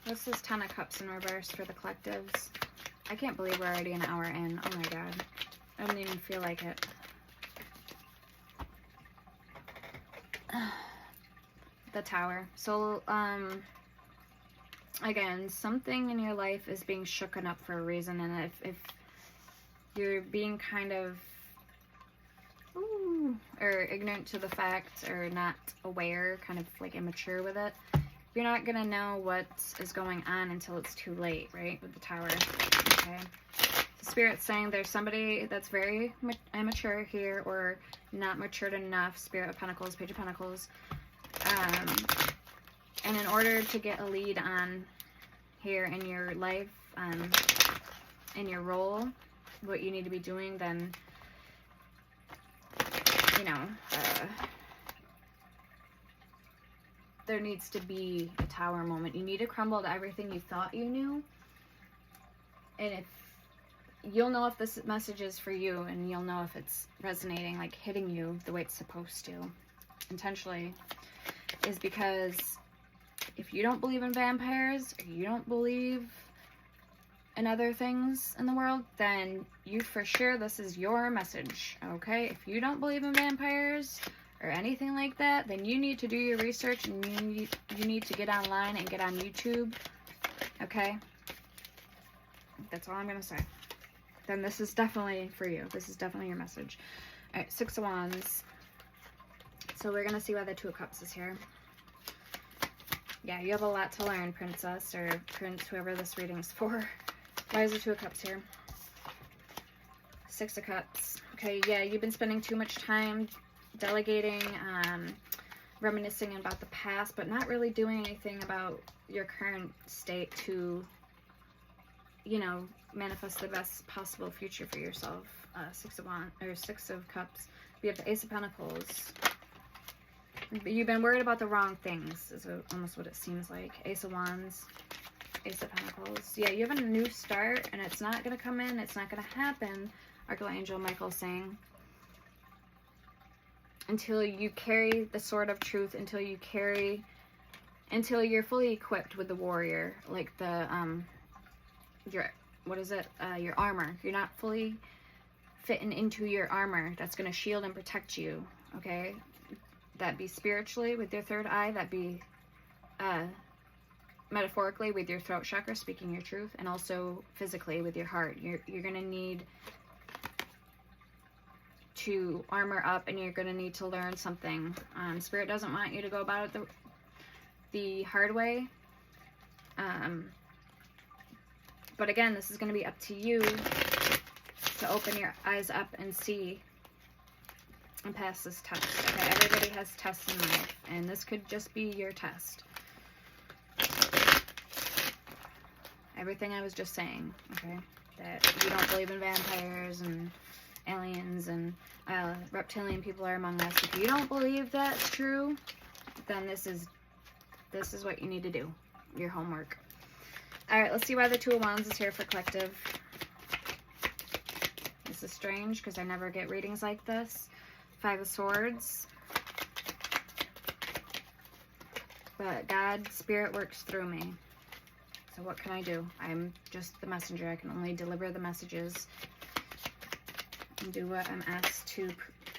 What's this Ten of Cups in reverse for the collectives? I can't believe we're already an hour in. Oh my god. I don't even feel like it. The Tower. So, again, something in your life is being shooken up for a reason, and if you're being kind of or ignorant to the fact, or not aware, kind of like immature with it, you're not gonna know what is going on until it's too late, right? With the Tower. Okay. The Spirit's saying there's somebody that's very immature here, or not matured enough. Spirit of Pentacles, Page of Pentacles. And in order to get a lead on here in your life, in your role, what you need to be doing, then, you know, there needs to be a Tower moment. You need to crumble to everything you thought you knew. And if you'll know if this message is for you, and you'll know if it's resonating, like hitting you the way it's supposed to, intentionally, is because if you don't believe in vampires, or you don't believe in other things in the world, then you for sure, this is your message, okay? If you don't believe in vampires or anything like that, then you need to do your research, and you need to get online and get on YouTube, okay? That's all I'm gonna say. Then this is definitely for you. This is definitely your message. All right, Six of Wands. So we're gonna see why the Two of Cups is here. Yeah, you have a lot to learn, Princess, or Prince, whoever this reading's for. Why is the Two of Cups here? Six of Cups. Okay, yeah, you've been spending too much time delegating, reminiscing about the past, but not really doing anything about your current state to, you know, manifest the best possible future for yourself. Six of Wands, or Six of Cups. We have the Ace of Pentacles. You've been worried about the wrong things, is almost what it seems like. Ace of Wands, Ace of Pentacles. Yeah, you have a new start, and it's not going to come in. It's not going to happen, Archangel Michael saying, until you carry the sword of truth, until you're fully equipped with the warrior, like the, your armor. You're not fully fitting into your armor that's going to shield and protect you, okay? That be spiritually with your third eye, that be metaphorically with your throat chakra, speaking your truth, and also physically with your heart. You're going to need to armor up, and you're going to need to learn something. Spirit doesn't want you to go about it the hard way. But again, this is going to be up to you to open your eyes up and see and pass this test. Okay, everybody has tests in life, and this could just be your test. Everything I was just saying, okay? That you don't believe in vampires and aliens and reptilian people are among us. If you don't believe that's true, then this is what you need to do. Your homework. Alright, let's see why the Two of Wands is here for collective. This is strange because I never get readings like this. Five of Swords. But God, Spirit works through me. So what can I do? I'm just the messenger. I can only deliver the messages and do what I'm asked to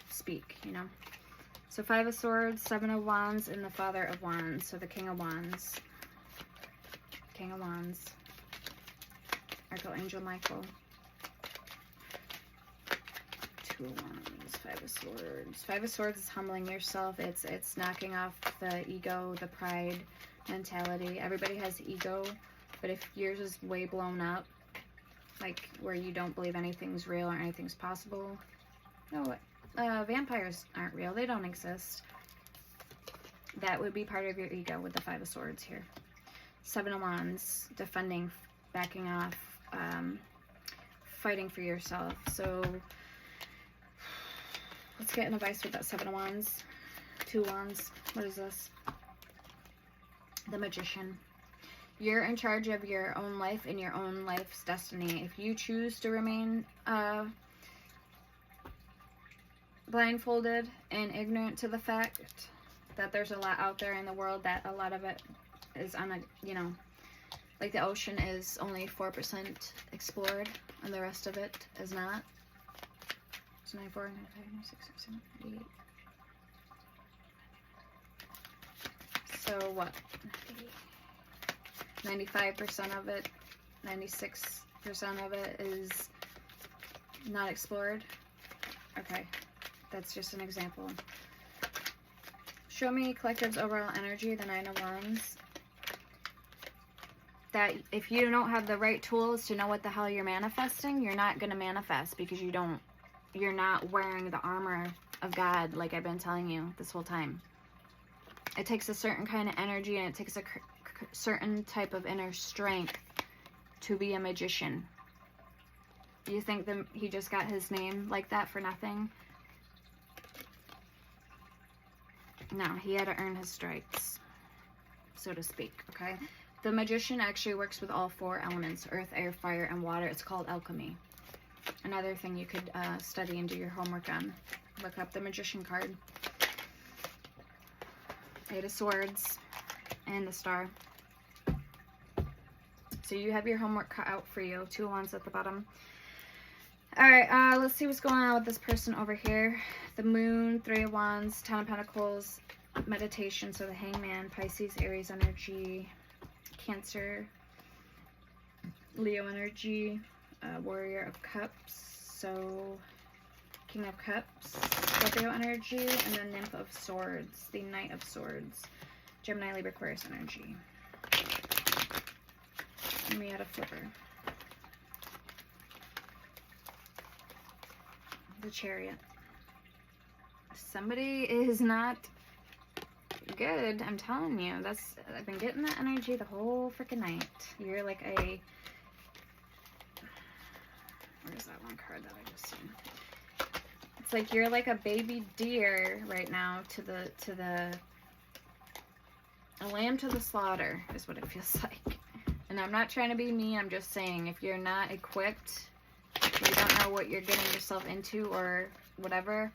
speak, you know? So Five of Swords, Seven of Wands, and the Father of Wands. So the King of Wands. King of Wands. Archangel Michael. Two of Wands. Five of Swords. Five of Swords is humbling yourself. It's knocking off the ego, the pride mentality. Everybody has ego, but if yours is way blown up, like where you don't believe anything's real or anything's possible, no, vampires aren't real. They don't exist. That would be part of your ego with the Five of Swords here. Seven of Wands, defending, backing off, fighting for yourself. So let's get an advice with that Seven of Wands. Two Wands. What is this? The Magician. You're in charge of your own life and your own life's destiny. If you choose to remain blindfolded and ignorant to the fact that there's a lot out there in the world, that a lot of it is on a, you know, like the ocean is only 4% explored and the rest of it is not. It's 94, 95, 96, 97, 88. So what? 95% of it, 96% of it is not explored. Okay, that's just an example. Show me collective's overall energy, the Nine of Wands. That if you don't have the right tools to know what the hell you're manifesting, you're not going to manifest because you're not wearing the armor of God like I've been telling you this whole time. It takes a certain kind of energy and it takes a certain type of inner strength to be a magician. Do you think that he just got his name like that for nothing? No, he had to earn his stripes, so to speak, okay? The magician actually works with all four elements, earth, air, fire, and water. It's called alchemy. Another thing you could study and do your homework on. Look up the magician card. Eight of Swords and the Star. So you have your homework cut out for you. Two of Wands at the bottom. Alright, let's see what's going on with this person over here. The Moon, Three of Wands, Ten of Pentacles, meditation. So the Hangman, Pisces, Aries energy, Cancer, Leo energy, Warrior of Cups. So King of Cups, Scorpio energy, and then Nymph of Swords, the Knight of Swords, Gemini, Libra, Aquarius energy. And we had a flipper. The Chariot. Somebody is not good, I'm telling you. I've been getting that energy the whole freaking night. You're like a... Where's that one card that I just seen? It's like you're like a baby deer right now to the a lamb to the slaughter is what it feels like. And I'm not trying to be mean, I'm just saying if you're not equipped, you don't know what you're getting yourself into or whatever,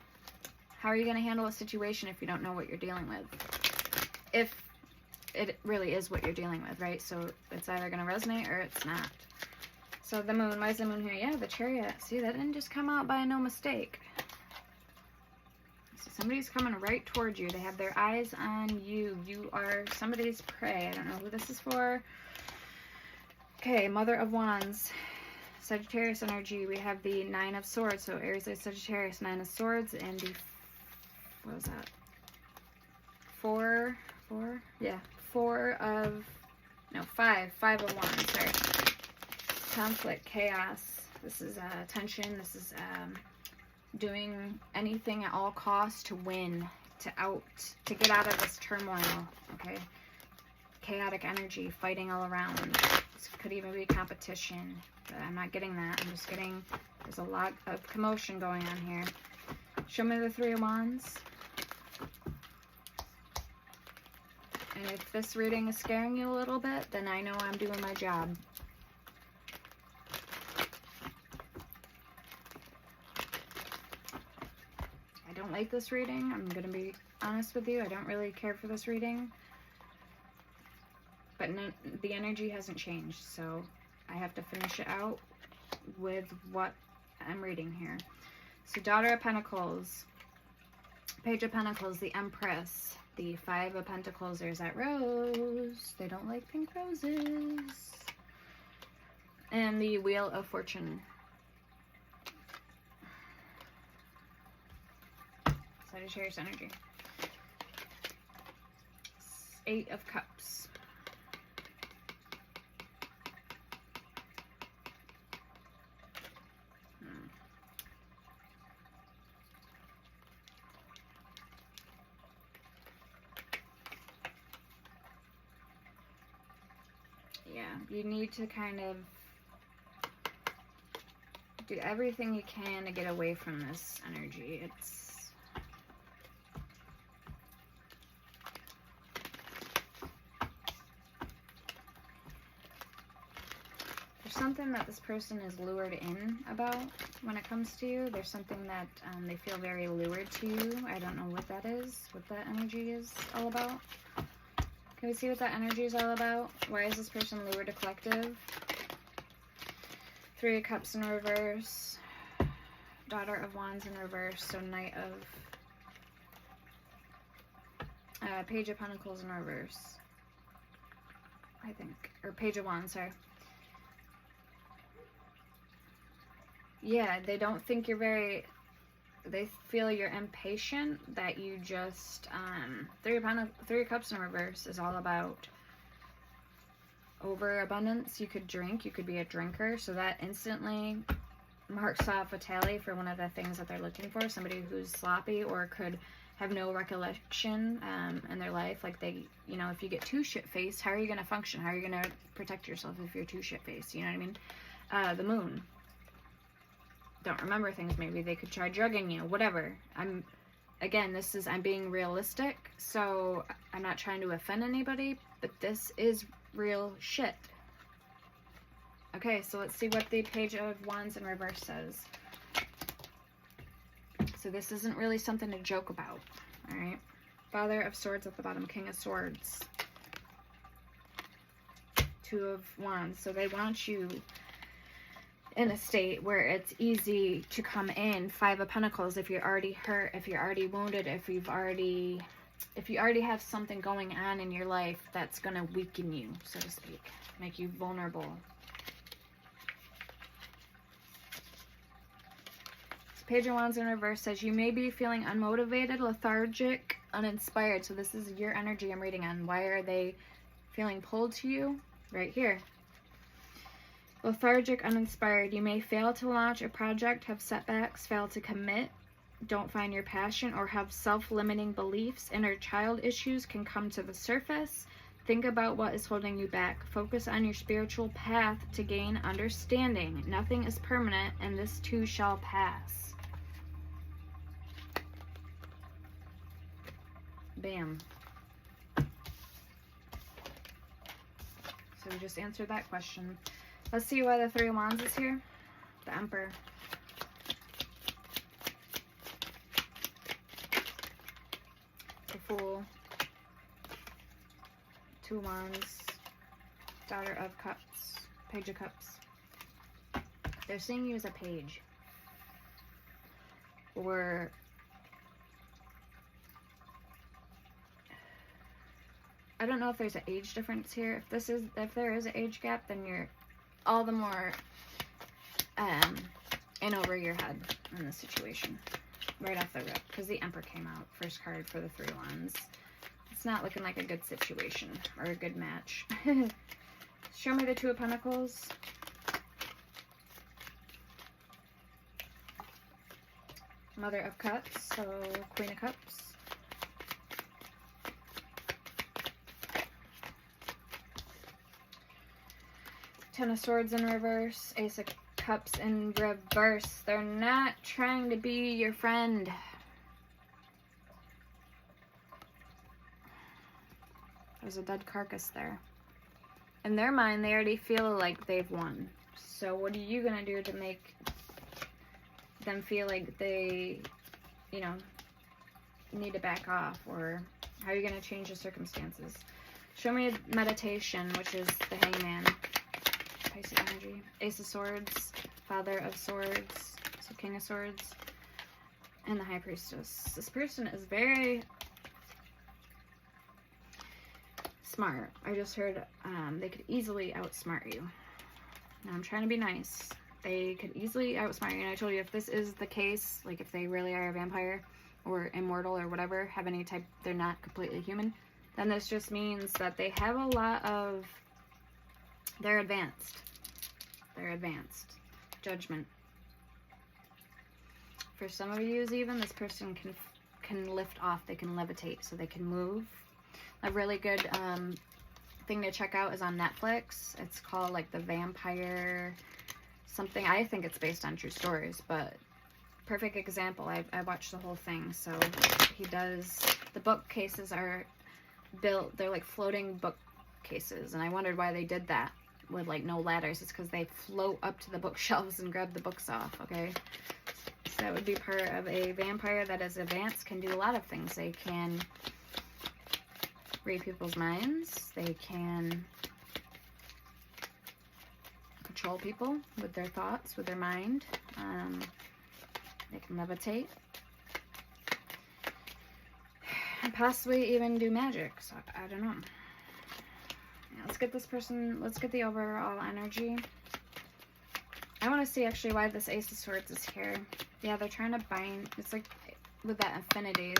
how are you going to handle a situation if you don't know what you're dealing with? If it really is what you're dealing with, right? So it's either going to resonate or it's not. So the Moon, why is the Moon here? Yeah, the Chariot. See, that didn't just come out by no mistake. So somebody's coming right towards you. They have their eyes on you. You are somebody's prey. I don't know who this is for. Okay, Mother of Wands. Sagittarius energy. We have the Nine of Swords. So Aries, Sagittarius, Nine of Swords, and the... What was that? Four? Yeah. Five of Wands. Sorry. Conflict, chaos, This is tension. This is doing anything at all costs to win, to get out of this turmoil, okay? Chaotic energy, fighting all around. This could even be competition, but I'm not getting that. I'm just getting, there's a lot of commotion going on here. Show me the Three of Wands. And if this reading is scaring you a little bit, then I know I'm doing my job. I don't like this reading. I'm going to be honest with you. I don't really care for this reading. But the energy hasn't changed, so I have to finish it out with what I'm reading here. So Daughter of Pentacles, Page of Pentacles, the Empress, the Five of Pentacles, there's that rose. They don't like pink roses. And the Wheel of Fortune. Sagittarius energy. Eight of Cups. Yeah, you need to kind of do everything you can to get away from this energy. There's something that this person is lured in about when it comes to you. There's something that they feel very lured to you. I don't know what that is, what that energy is all about. Can we see what that energy is all about? Why is this person lured to collective? Three of Cups in reverse. Daughter of Wands in reverse. So Knight of... Page of Pentacles in reverse. I think. Or Page of Wands, sorry. Yeah, they don't think you're very... They feel you're impatient, that you just, Three of Cups in reverse is all about overabundance. You could drink, you could be a drinker, so that instantly marks off a tally for one of the things that they're looking for. Somebody who's sloppy or could have no recollection in their life. Like they, you know, if you get too shit-faced, how are you going to function? How are you going to protect yourself if you're too shit-faced? You know what I mean? The Moon. Don't remember things. Maybe they could try drugging you, whatever. I'm being realistic, so I'm not trying to offend anybody, but this is real shit. Okay, so let's see what the Page of Wands in reverse says. So this isn't really something to joke about, all right? Father of Swords at the bottom, King of Swords, Two of Wands. So they want you in a state where it's easy to come in. Five of Pentacles, if you're already hurt, if you're already wounded, if you already have something going on in your life that's going to weaken you, so to speak, make you vulnerable. So Page of Wands in reverse says you may be feeling unmotivated, lethargic, uninspired. So this is your energy I'm reading on. Why are they feeling pulled to you? Right here. Lethargic, uninspired. You may fail to launch a project, have setbacks, fail to commit, don't find your passion, or have self-limiting beliefs. Inner child issues can come to the surface. Think about what is holding you back. Focus on your spiritual path to gain understanding. Nothing is permanent, and this too shall pass. Bam. So we just answered that question. Let's see why the Three of Wands is here. The Emperor. The Fool. Two of Wands. Daughter of Cups. Page of Cups. They're seeing you as a page. Or I don't know if there's an age difference here. If there is an age gap, then you're all the more in over your head in this situation right off the rip, because the Emperor came out first card for the Three of Wands. It's not looking like a good situation or a good match. Show me the Two of Pentacles. Mother of Cups, so Queen of Cups. Ten of Swords in reverse, Ace of Cups in reverse. They're not trying to be your friend. There's a dead carcass there. In their mind, they already feel like they've won. So what are you going to do to make them feel like they, you know, need to back off? Or how are you going to change the circumstances? Show me a meditation, which is the Hangman. Pisces energy. Ace of Swords, Father of Swords, so King of Swords, and the High Priestess. This person is very smart. I just heard they could easily outsmart you. Now I'm trying to be nice. They could easily outsmart you, and I told you if this is the case, like if they really are a vampire or immortal or whatever, have any type, they're not completely human, then this just means that they have a lot of, they're advanced. They're advanced. Judgment. For some of you, even, this person can lift off. They can levitate, so they can move. A really good thing to check out is on Netflix. It's called like the Vampire something. I think it's based on true stories, but perfect example. I watched the whole thing. So he does, the bookcases are built, they're like floating bookcases, and I wondered why they did that with like no ladders. It's because they float up to the bookshelves and grab the books off. Okay, so that would be part of a vampire that is advanced, can do a lot of things. They can read people's minds, they can control people with their thoughts, with their mind, they can levitate, and possibly even do magic. So I don't know. Let's get this person, let's get the overall energy. I want to see actually why this Ace of Swords is here. Yeah, they're trying to bind, it's like with that affinity.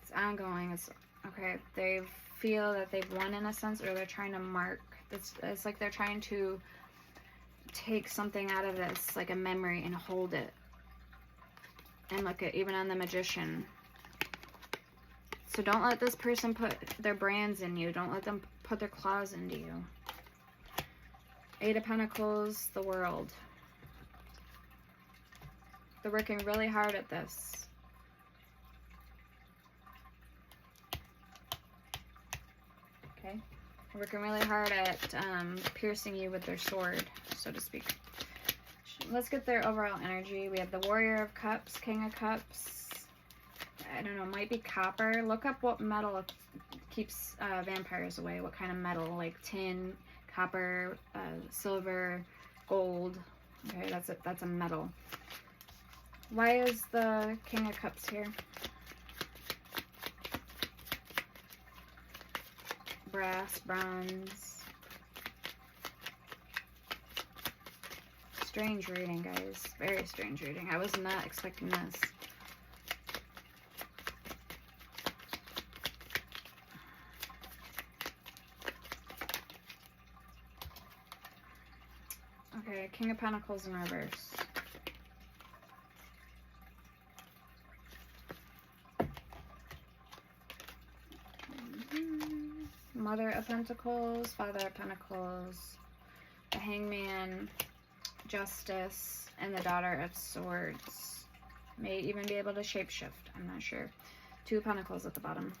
It's ongoing, it's, okay, they feel that they've won in a sense, or they're trying to mark. It's like they're trying to take something out of this, like a memory, and hold it. And look at, even on the Magician. So don't let this person put their brands in you. Don't let them put their claws into you. Eight of Pentacles, the World. They're working really hard at this. Okay. They're working really hard at piercing you with their sword, so to speak. Let's get their overall energy. We have the Warrior of Cups, King of Cups. I don't know, might be copper. Look up what metal keeps vampires away. What kind of metal, like tin, copper, silver, gold. Okay, that's a metal. Why is the King of Cups here? Brass, bronze. Strange reading, guys. Very strange reading. I was not expecting this. Okay, King of Pentacles in reverse. Mother of Pentacles, Father of Pentacles, the Hangman, Justice, and the Daughter of Swords. May even be able to shapeshift, I'm not sure. Two of Pentacles at the bottom.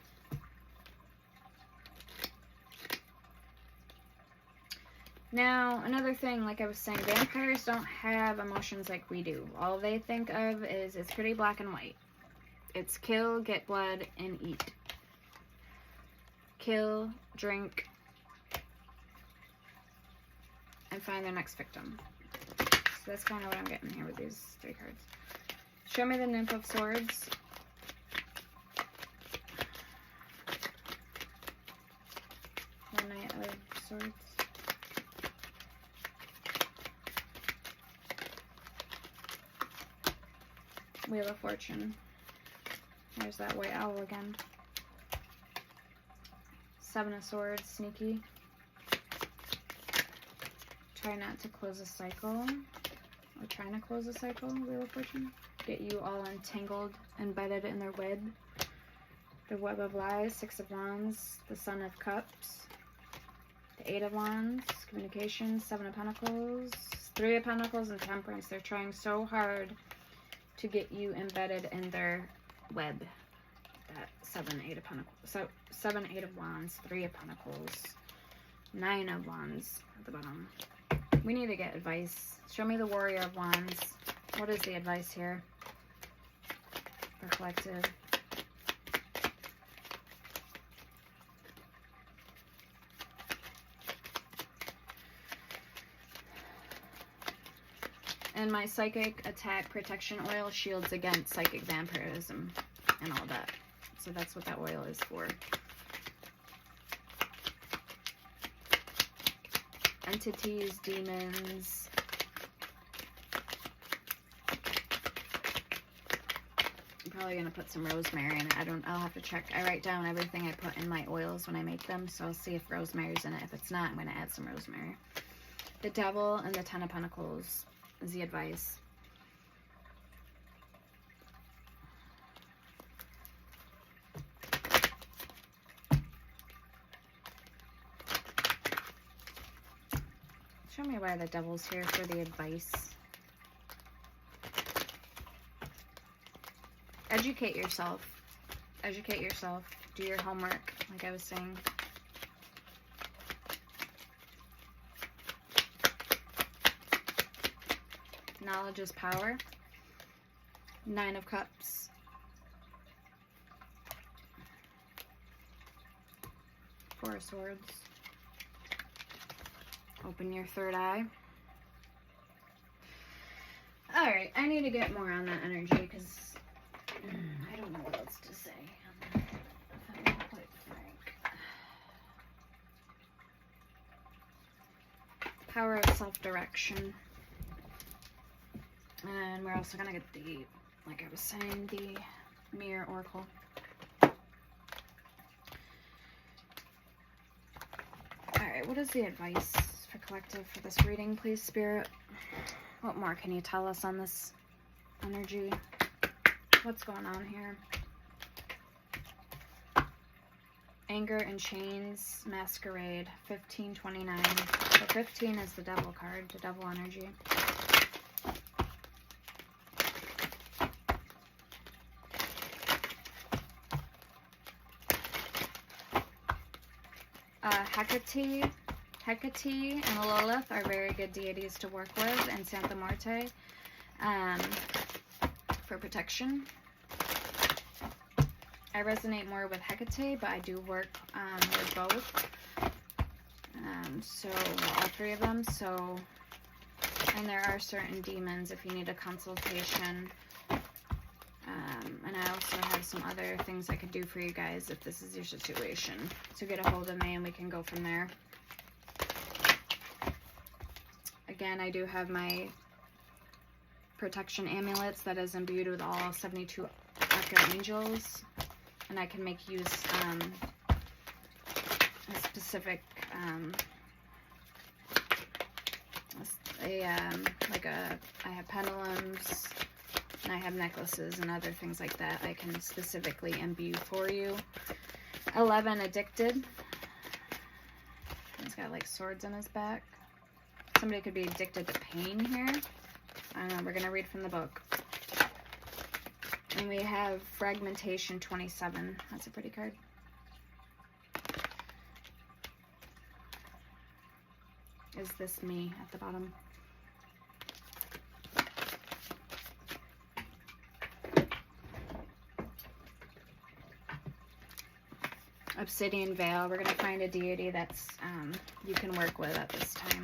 Now, another thing, like I was saying, vampires don't have emotions like we do. All they think of is it's pretty black and white. It's kill, get blood, and eat. Kill, drink, and find their next victim. So that's kind of what I'm getting here with these three cards. Show me the Nymph of Swords. The Knight of Swords. Wheel of Fortune. There's that white owl again. Seven of Swords, sneaky. Try not to close a cycle. Or trying to close a cycle, Wheel of Fortune. Get you all entangled, embedded in their web. The web of lies, Six of Wands, the Son of Cups, the Eight of Wands, communication, Seven of Pentacles, Three of Pentacles, and Temperance. They're trying so hard to get you embedded in their web. That Seven, Eight of Pentacles. So, Seven, Eight of Wands, Three of Pentacles, Nine of Wands at the bottom. We need to get advice. Show me the Warrior of Wands. What is the advice here for collective? And my psychic attack protection oil shields against psychic vampirism and all that. So that's what that oil is for. Entities, demons. I'm probably gonna put some rosemary in it. I'll have to check. I write down everything I put in my oils when I make them, so I'll see if rosemary's in it. If it's not, I'm gonna add some rosemary. The Devil and the Ten of Pentacles is the advice. Show me why the Devil's here for the advice. Educate yourself. Educate yourself. Do your homework, like I was saying. Knowledge is power. Nine of Cups. Four of Swords. Open your third eye. Alright, I need to get more on that energy because I don't know what else to say. If I'm being quite frank. Power of self-direction. And we're also going to get the, like I was saying, the Mirror Oracle. Alright, what is the advice for collective for this reading, please, Spirit? What more can you tell us on this energy? What's going on here? Anger and Chains, Masquerade, 1529. So 15 is the Devil card, the Devil energy. Hecate and Lilith are very good deities to work with, and Santa Marte for protection. I resonate more with Hecate, but I do work with both. So all three of them. So, and there are certain demons if you need a consultation. And I also have some other things I could do for you guys if this is your situation. So get a hold of me and we can go from there. Again, I do have my protection amulets that is imbued with all 72 archangels. And I can make use a specific, I have pendulums. And I have necklaces and other things like that I can specifically imbue for you. 11, Addicted. He's got like swords on his back. Somebody could be addicted to pain here. I don't know, we're going to read from the book. And we have Fragmentation 27. That's a pretty card. Is this me at the bottom? Obsidian Veil. We're going to find a deity that's you can work with at this time.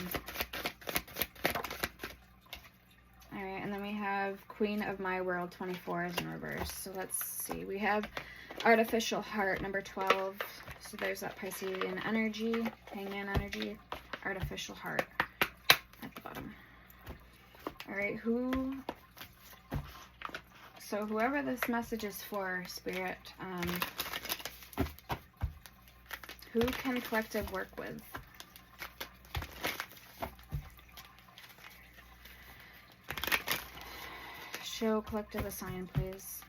Alright, and then we have Queen of My World 24 is in reverse. So let's see. We have Artificial Heart number 12. So there's that Piscean energy, Hangman energy, Artificial Heart at the bottom. Alright, so whoever this message is for, Spirit, who can collective work with? Show collective a sign, please.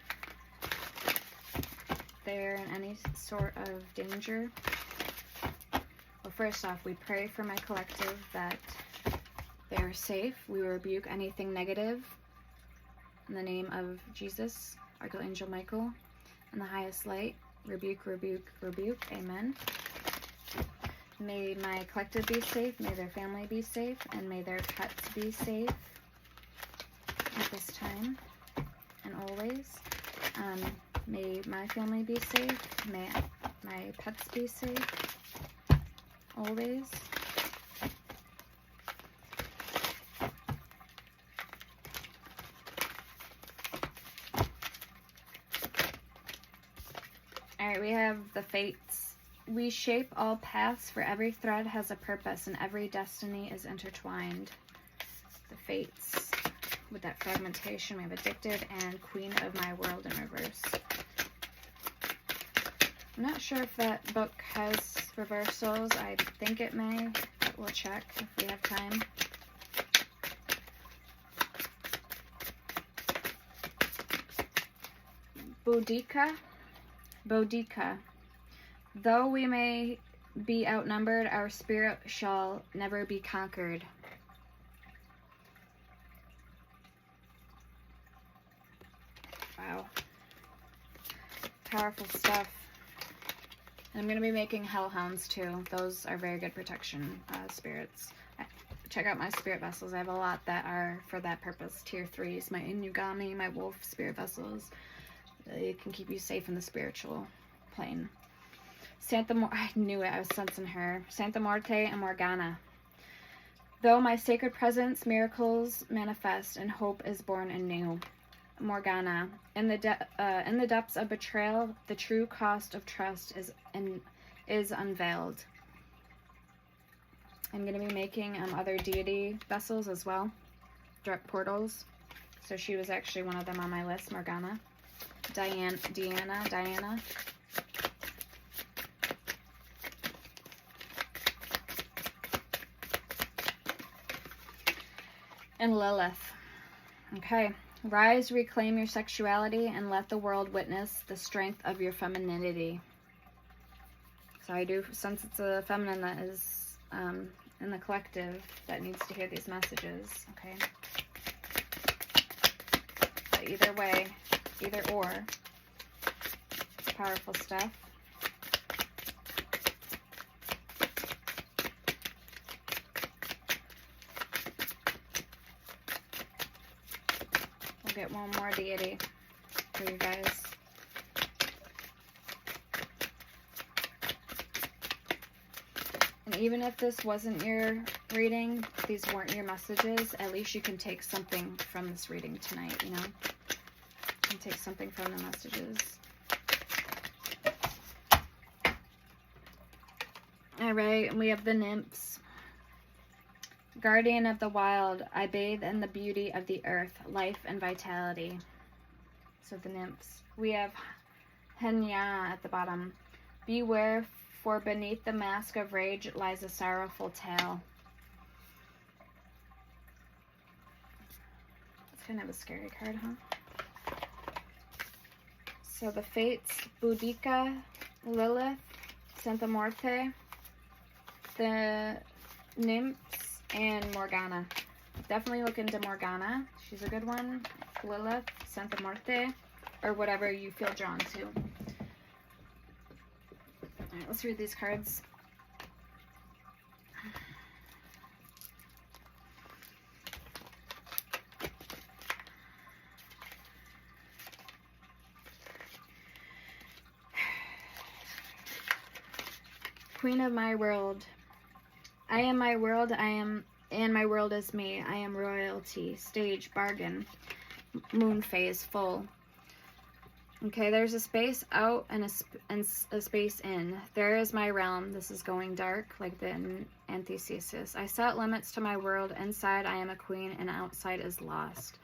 They're in any sort of danger. Well, first off, we pray for my collective that they are safe. We rebuke anything negative in the name of Jesus, Archangel Michael, in the highest light. Rebuke, rebuke, rebuke. Amen. May my collective be safe. May their family be safe. And may their pets be safe at this time and always. May my family be safe. May my pets be safe always. Alright, we have the fates. We shape all paths, for every thread has a purpose, and every destiny is intertwined. The fates. With that fragmentation, we have Addicted and Queen of My World in reverse. I'm not sure if that book has reversals. I think it may, but we'll check if we have time. Boudica. Though we may be outnumbered, our spirit shall never be conquered. Wow. Powerful stuff. And I'm going to be making hellhounds too. Those are very good protection spirits. Check out my spirit vessels. I have a lot that are for that purpose. Tier 3s, my Inugami, my wolf spirit vessels. It can keep you safe in the spiritual plane. I knew it. I was sensing her. Santa Muerte and Morgana. Though my sacred presence, miracles manifest, and hope is born anew. Morgana. In the depths of betrayal, the true cost of trust is unveiled. I'm going to be making other deity vessels as well. Direct portals. So she was actually one of them on my list, Morgana. Diana. And Lilith. Okay. Rise, reclaim your sexuality, and let the world witness the strength of your femininity. So I do sense it's a feminine that is in the collective that needs to hear these messages. Okay. But either way, either or, powerful stuff. We'll get one more deity for you guys. And even if this wasn't your reading, these weren't your messages, at least you can take something from this reading tonight, you know? You can take something from the messages. Alright, and we have the nymphs. Guardian of the wild, I bathe in the beauty of the earth, life and vitality. So the nymphs. We have Henya at the bottom. Beware, for beneath the mask of rage lies a sorrowful tale. It's kind of a scary card, huh? So the fates, Boudica, Lilith, Santa Muerte, the nymphs, and Morgana. Definitely look into Morgana. She's a good one. Lilith, Santa Muerte, or whatever you feel drawn to. Alright, let's read these cards. Queen of my world. I am my world, and my world is me. I am royalty. Stage, bargain. Moon phase, full. Okay, there's a space out and a space in. There is my realm. This is going dark, like the antithesis. I set limits to my world. Inside, I am a queen, and outside is lost.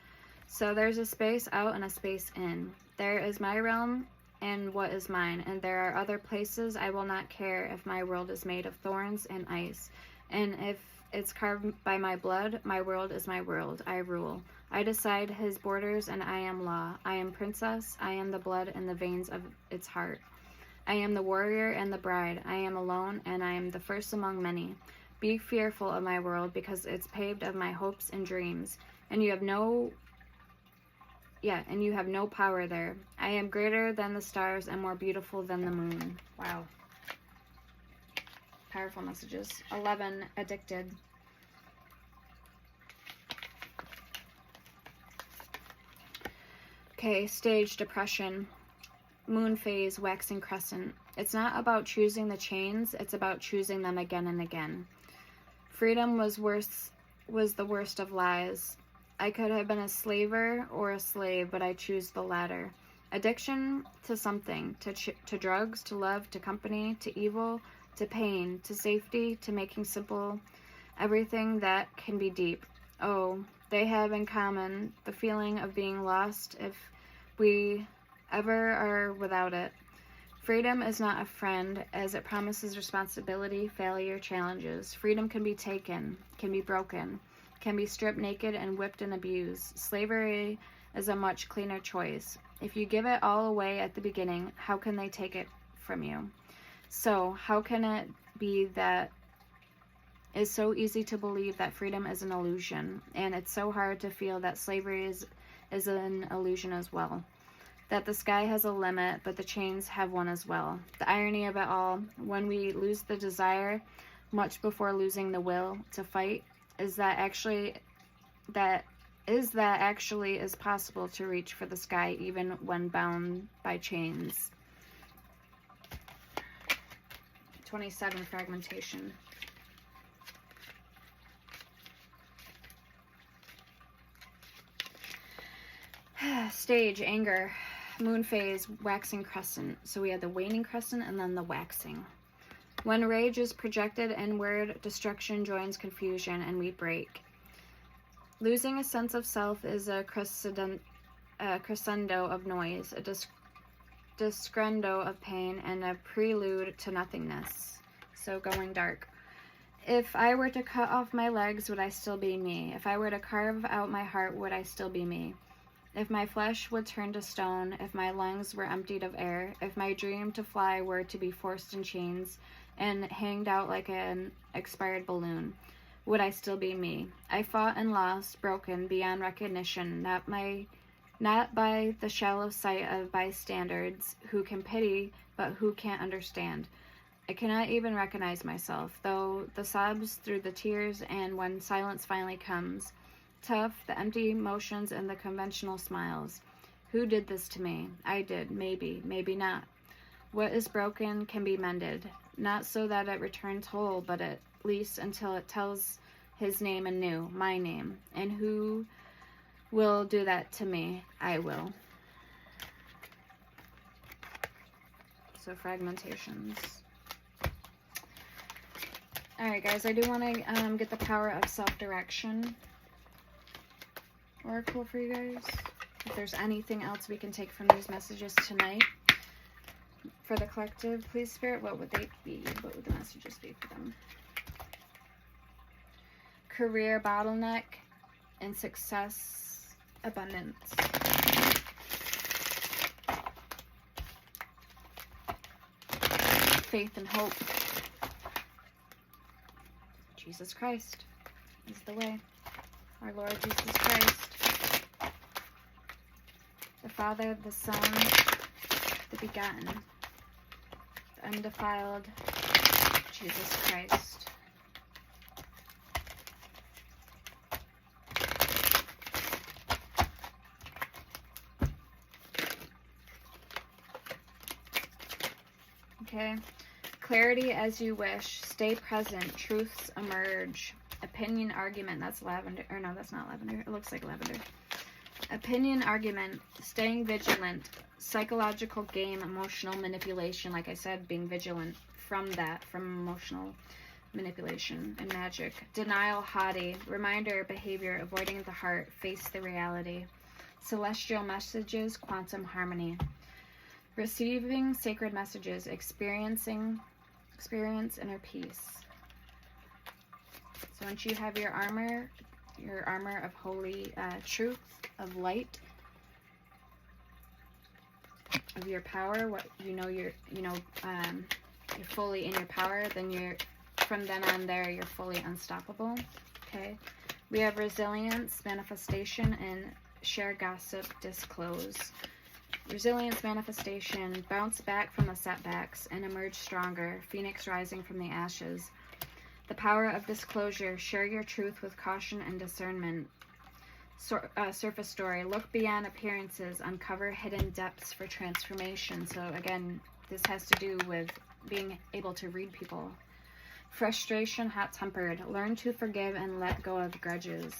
So there's a space out and a space in. There is my realm and what is mine, and there are other places. I will not care if my world is made of thorns and ice. And if it's carved by my blood, my world is my world. I rule. I decide his borders, and I am law. I am princess. I am the blood in the veins of its heart. I am the warrior and the bride. I am alone, and I am the first among many. Be fearful of my world, because it's paved of my hopes and dreams, and you have no power there. I am greater than the stars and more beautiful than the moon. Wow. Powerful messages. 11, addicted. Okay, stage, depression. Moon phase, waxing crescent. It's not about choosing the chains, it's about choosing them again and again. Freedom was the worst of lies. I could have been a slaver or a slave, but I choose the latter. Addiction to something, to drugs, to love, to company, to evil, to pain, to safety, to making simple everything that can be deep. Oh, they have in common the feeling of being lost if we ever are without it. Freedom is not a friend, as it promises responsibility, failure, challenges. Freedom can be taken, can be broken, can be stripped naked and whipped and abused. Slavery is a much cleaner choice. If you give it all away at the beginning, how can they take it from you? So, how can it be that it's so easy to believe that freedom is an illusion, and it's so hard to feel that slavery is an illusion as well? That the sky has a limit, but the chains have one as well. The irony of it all, when we lose the desire much before losing the will to fight, is that actually is possible to reach for the sky even when bound by chains. 27, fragmentation. Stage, anger. Moon phase, waxing crescent. So we had the waning crescent and then the waxing. When rage is projected inward, destruction joins confusion and we break. Losing a sense of self is a crescendo of noise, a descendo of pain, and a prelude to nothingness. So going dark. If I were to cut off my legs, would I still be me? If I were to carve out my heart, would I still be me? If my flesh would turn to stone, if my lungs were emptied of air, if my dream to fly were to be forced in chains and hanged out like an expired balloon, would I still be me? I fought and lost, broken beyond recognition, not by the shallow sight of bystanders who can pity but who can't understand. I cannot even recognize myself, though the sobs through the tears, and when silence finally comes, tough, the empty motions and the conventional smiles. Who did this to me? I did, maybe, maybe not. What is broken can be mended, not so that it returns whole, but at least until it tells his name anew, my name. And who will do that to me? I will. So fragmentations. Alright guys, I do want to get the power of self-direction oracle for you guys. If there's anything else we can take from these messages tonight for the collective, please Spirit, what would they be? What would the messages be for them? Career bottleneck and success abundance. Faith and hope. Jesus Christ is the way. Our Lord Jesus Christ. The Father, the Son, the begotten, the undefiled Jesus Christ. Okay. Clarity as you wish. Stay present. Truths emerge. Opinion argument. That's lavender. Or no, that's not lavender. It looks like lavender. Opinion argument. Staying vigilant. Psychological game. Emotional manipulation. Like I said, being vigilant from that. From emotional manipulation and magic. Denial. Haughty. Reminder. Behavior. Avoiding the heart. Face the reality. Celestial messages. Quantum harmony. Receiving sacred messages. Experience inner peace. So once you have your armor your armor of holy truth, of light, of your power. What you're fully in your power. Then from then on there, you're fully unstoppable. Okay. We have resilience, manifestation, and share gossip, disclose. Resilience, manifestation, bounce back from the setbacks and emerge stronger, phoenix rising from the ashes. The power of disclosure, share your truth with caution and discernment. Surface story, look beyond appearances, uncover hidden depths for transformation. So again, this has to do with being able to read people. Frustration, hot-tempered, learn to forgive and let go of grudges.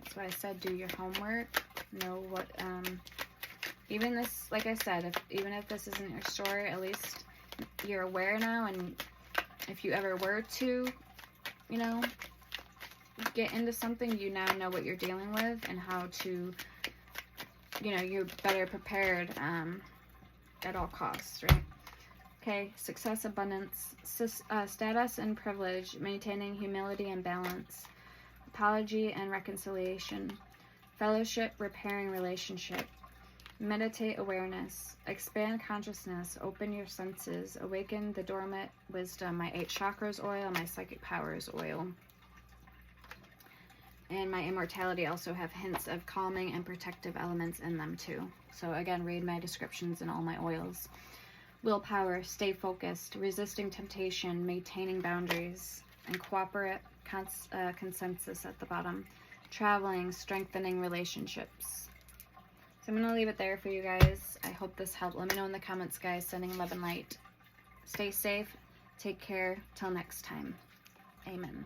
That's why I said do your homework. Know what, even this, like I said, even if this isn't your story, at least you're aware now, and if you ever were to, get into something, you now know what you're dealing with and how to, you're better prepared at all costs, right? Okay, success, abundance, status and privilege, maintaining humility and balance, apology and reconciliation, fellowship, repairing relationship, meditate awareness, expand consciousness, open your senses, awaken the dormant wisdom, my 8 chakras oil, my psychic powers oil. And my immortality also have hints of calming and protective elements in them too. So again, read my descriptions in all my oils. Willpower, stay focused, resisting temptation, maintaining boundaries, and cooperate, consensus at the bottom. Traveling, strengthening relationships. So I'm going to leave it there for you guys. I hope this helped. Let me know in the comments, guys. Sending love and light. Stay safe. Take care. Till next time. Amen.